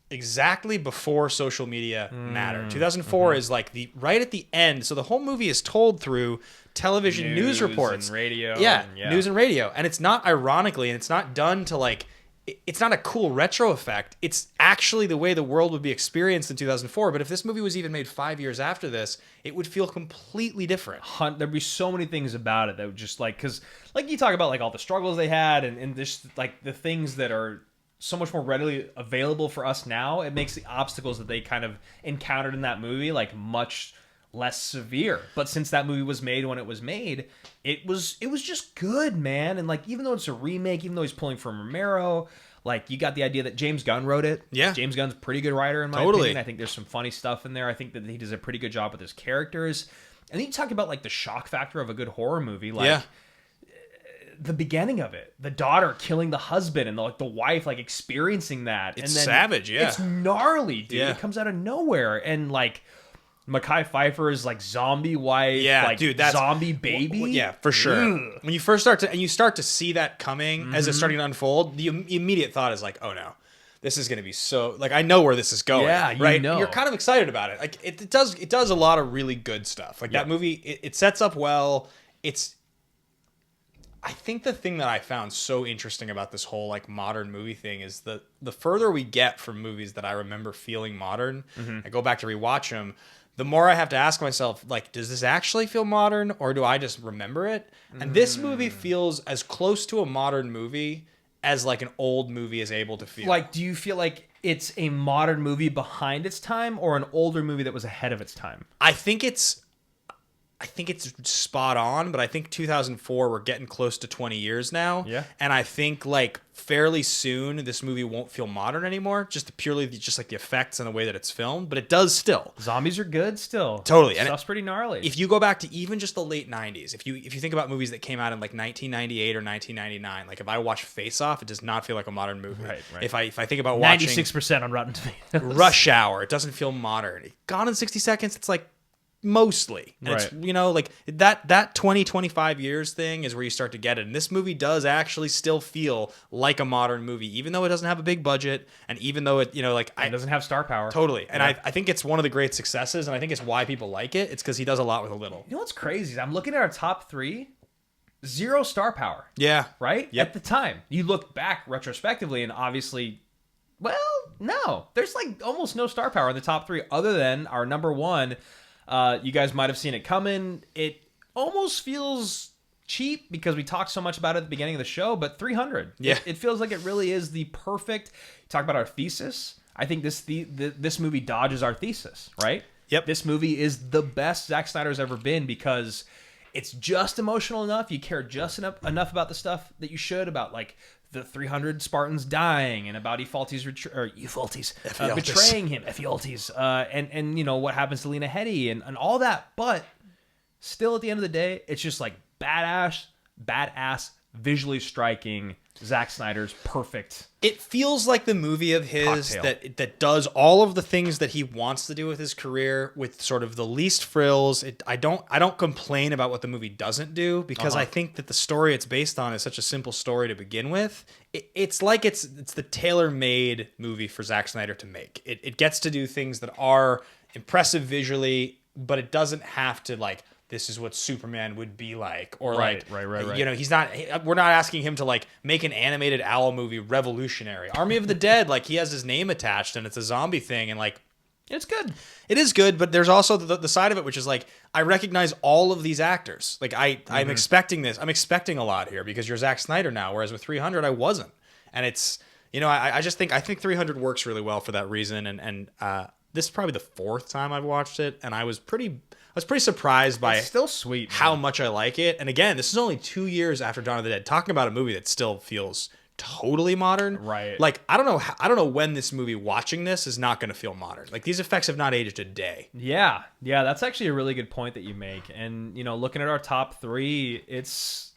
exactly before social media mattered. 2004 is like right at the end. So the whole movie is told through television news reports, and radio. Yeah, news and radio. And it's not ironically, and it's not done to like, it's not a cool retro effect. It's actually the way the world would be experienced in 2004. But if this movie was even made 5 years after this, it would feel completely different. There'd be so many things about it that would just like, because like you talk about like all the struggles they had and just like the things that are so much more readily available for us now, it makes the obstacles that they kind of encountered in that movie like much less severe. But since that movie was made when it was made, it was just good, man. And like even though it's a remake, even though he's pulling from Romero, like you got the idea that James Gunn wrote it. Yeah, James Gunn's a pretty good writer in my opinion. I think there's some funny stuff in there. I think that he does a pretty good job with his characters. And then you talk about like the shock factor of a good horror movie, like the beginning of it, the daughter killing the husband and the wife like experiencing that. It's and then savage, it's gnarly, dude. It comes out of nowhere. And like Mekhi Phifer's like zombie wife, like dude, that's zombie baby. Yeah, for sure. Ugh. When you first start to see that coming as it's starting to unfold, the immediate thought is like, oh no, this is going to be so like I know where this is going. Yeah, right. You're kind of excited about it. Like it does a lot of really good stuff. Like that movie, it sets up well. I think the thing that I found so interesting about this whole like modern movie thing is the further we get from movies that I remember feeling modern, I go back to rewatch them, the more I have to ask myself, like, does this actually feel modern or do I just remember it? And this movie feels as close to a modern movie as like an old movie is able to feel. Like, do you feel like it's a modern movie behind its time or an older movie that was ahead of its time? I think it's spot on, but I think 2004, we're getting close to 20 years now. Yeah. And I think like fairly soon, this movie won't feel modern anymore, just like the effects and the way that it's filmed, but it does still. Zombies are good still. Totally. And stuff's pretty gnarly. If you go back to even just the late 90s, if you think about movies that came out in like 1998 or 1999, like if I watch Face Off, it does not feel like a modern movie. Right. If I think about watching 96% on Rotten Tomatoes. Rush Hour, it doesn't feel modern. Gone in 60 Seconds, it's like mostly. And it's, like that 20, 25 years thing is where you start to get it. And this movie does actually still feel like a modern movie, even though it doesn't have a big budget. And even though it, it doesn't have star power. Totally. And I think it's one of the great successes. And I think it's why people like it. It's because he does a lot with a little. You know what's crazy? I'm looking at our top 3, 0 star power. Yeah. Right? Yep. At the time. You look back retrospectively and obviously, well, no. There's like almost no star power in the top 3 other than our number 1. You guys might have seen it coming. It almost feels cheap because we talked so much about it at the beginning of the show, but 300. Yeah. It feels like it really is the perfect... Talk about our thesis. I think this movie dodges our thesis, right? Yep. This movie is the best Zack Snyder's ever been because it's just emotional enough. You care just enough about the stuff that you should, about like the 300 Spartans dying and about Ephialtes betraying him, Ephialtes, and what happens to Lena Headey and all that. But still, at the end of the day, it's just like badass, visually striking Zack Snyder's perfect. It feels like the movie of his cocktail. that does all of the things that he wants to do with his career with sort of the least frills. I don't complain about what the movie doesn't do because I think that the story it's based on is such a simple story to begin with. It's like it's the tailor-made movie for Zack Snyder to make. It gets to do things that are impressive visually, but it doesn't have to like, this is what Superman would be like, or Right. You know, we're not asking him to like make an animated owl movie revolutionary. Army of the Dead, like he has his name attached and it's a zombie thing, and like It's good. it is good, but there's also the side of it, which is like, I recognize all of these actors. Like I'm expecting this. I'm expecting a lot here because you're Zack Snyder now, whereas with 300 I wasn't, and it's, you know, I think 300 works really well for that reason, and this is probably the fourth time I've watched it, and I was pretty surprised by It's still sweet, man. how much I like it. And again, this is only 2 years after Dawn of the Dead. Talking about a movie that still feels totally modern. Right. Like I don't know when this movie watching this is not going to feel modern. Like these effects have not aged a day. Yeah, that's actually a really good point that you make. And you know, looking at our top three, it's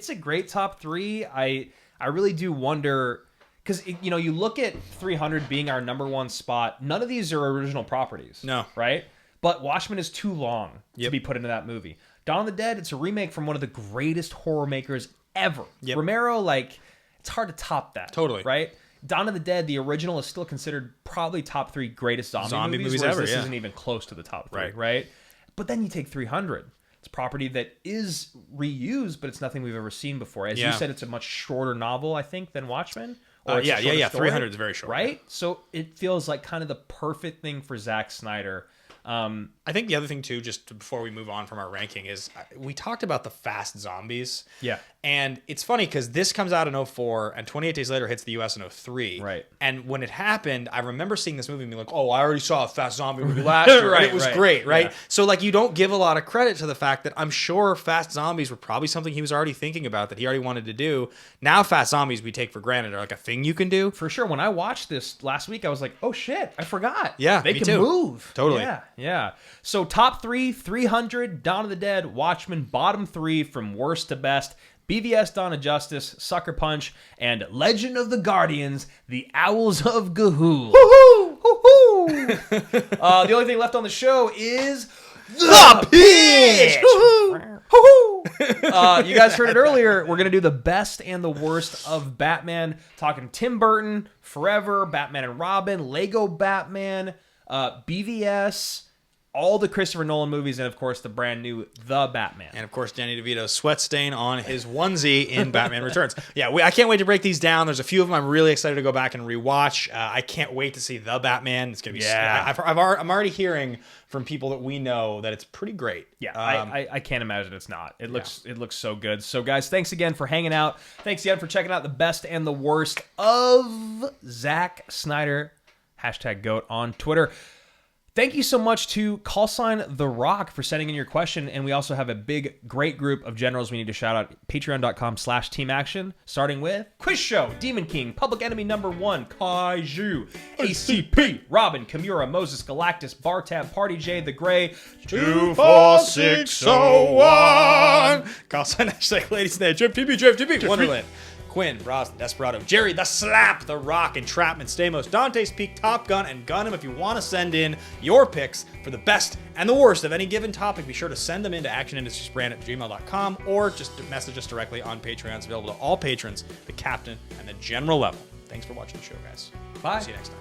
a great top three. I really do wonder, because you know, you look at 300 being our number one spot. None of these are original properties. No. Right? But Watchmen is too long to be put into that movie. Dawn of the Dead, it's a remake from one of the greatest horror makers ever. Yep. Romero, like, it's hard to top that. Totally. Right? Dawn of the Dead, the original, is still considered probably top three greatest zombie movies ever. This isn't even close to the top three, right? But then you take 300. It's a property that is reused, but it's nothing we've ever seen before. As you said, it's a much shorter novel, I think, than Watchmen. Yeah. Story, 300 is very short, right? So it feels like kind of the perfect thing for Zack Snyder. I think the other thing too, just before we move on from our ranking, is we talked about the fast zombies. Yeah. And it's funny because this comes out in 2004 and 28 Days Later hits the US in 2003. Right. And when it happened, I remember seeing this movie and being like, oh, I already saw a fast zombie movie last year. And it was great, right? Yeah. So like you don't give a lot of credit to the fact that I'm sure fast zombies were probably something he was already thinking about, that he already wanted to do. Now fast zombies we take for granted are like a thing you can do. For sure. When I watched this last week, I was like, oh shit, I forgot. Yeah, they me can too. move. Totally. Yeah. So top three, 300, Dawn of the Dead, Watchmen. Bottom three from worst to best: BVS, Dawn of Justice, Sucker Punch, and Legend of the Guardians, The Owls of Ga'Hoole. Woohoo! Woohoo! The only thing left on the show is the pitch. You guys heard it earlier. We're going to do the best and the worst of Batman. Talking Tim Burton, Forever, Batman and Robin, Lego Batman, BVS, all the Christopher Nolan movies, and of course the brand new The Batman. And of course Danny DeVito's sweat stain on his onesie in Batman Returns. Yeah, I can't wait to break these down. There's a few of them I'm really excited to go back and rewatch. I can't wait to see The Batman. It's gonna be. Yeah. I'm already hearing from people that we know that it's pretty great. Yeah, I can't imagine it's not. It looks so good. So guys, thanks again for hanging out. Thanks again for checking out the best and the worst of Zack Snyder. #GOAT on Twitter. Thank you so much to callsign The Rock for sending in your question. And we also have a great group of generals we need to shout out. Patreon.com/teamaction. Starting with Quiz Show, Demon King, Public Enemy #1, Kaiju, ACP, Robin, Kimura, Moses, Galactus, Bartab, Party J, The Gray, 24601. Callsign #Ladies Night, JFTB, Wonderland. Quinn, Roslyn, Desperado, Jerry, The Slap, The Rock, Entrapment, Stamos, Dante's Peak, Top Gun, and Gunham. If you want to send in your picks for the best and the worst of any given topic, be sure to send them into actionindustriesbrand@gmail.com or just message us directly on Patreon. It's available to all patrons, the captain, and the general level. Thanks for watching the show, guys. Bye. See you next time.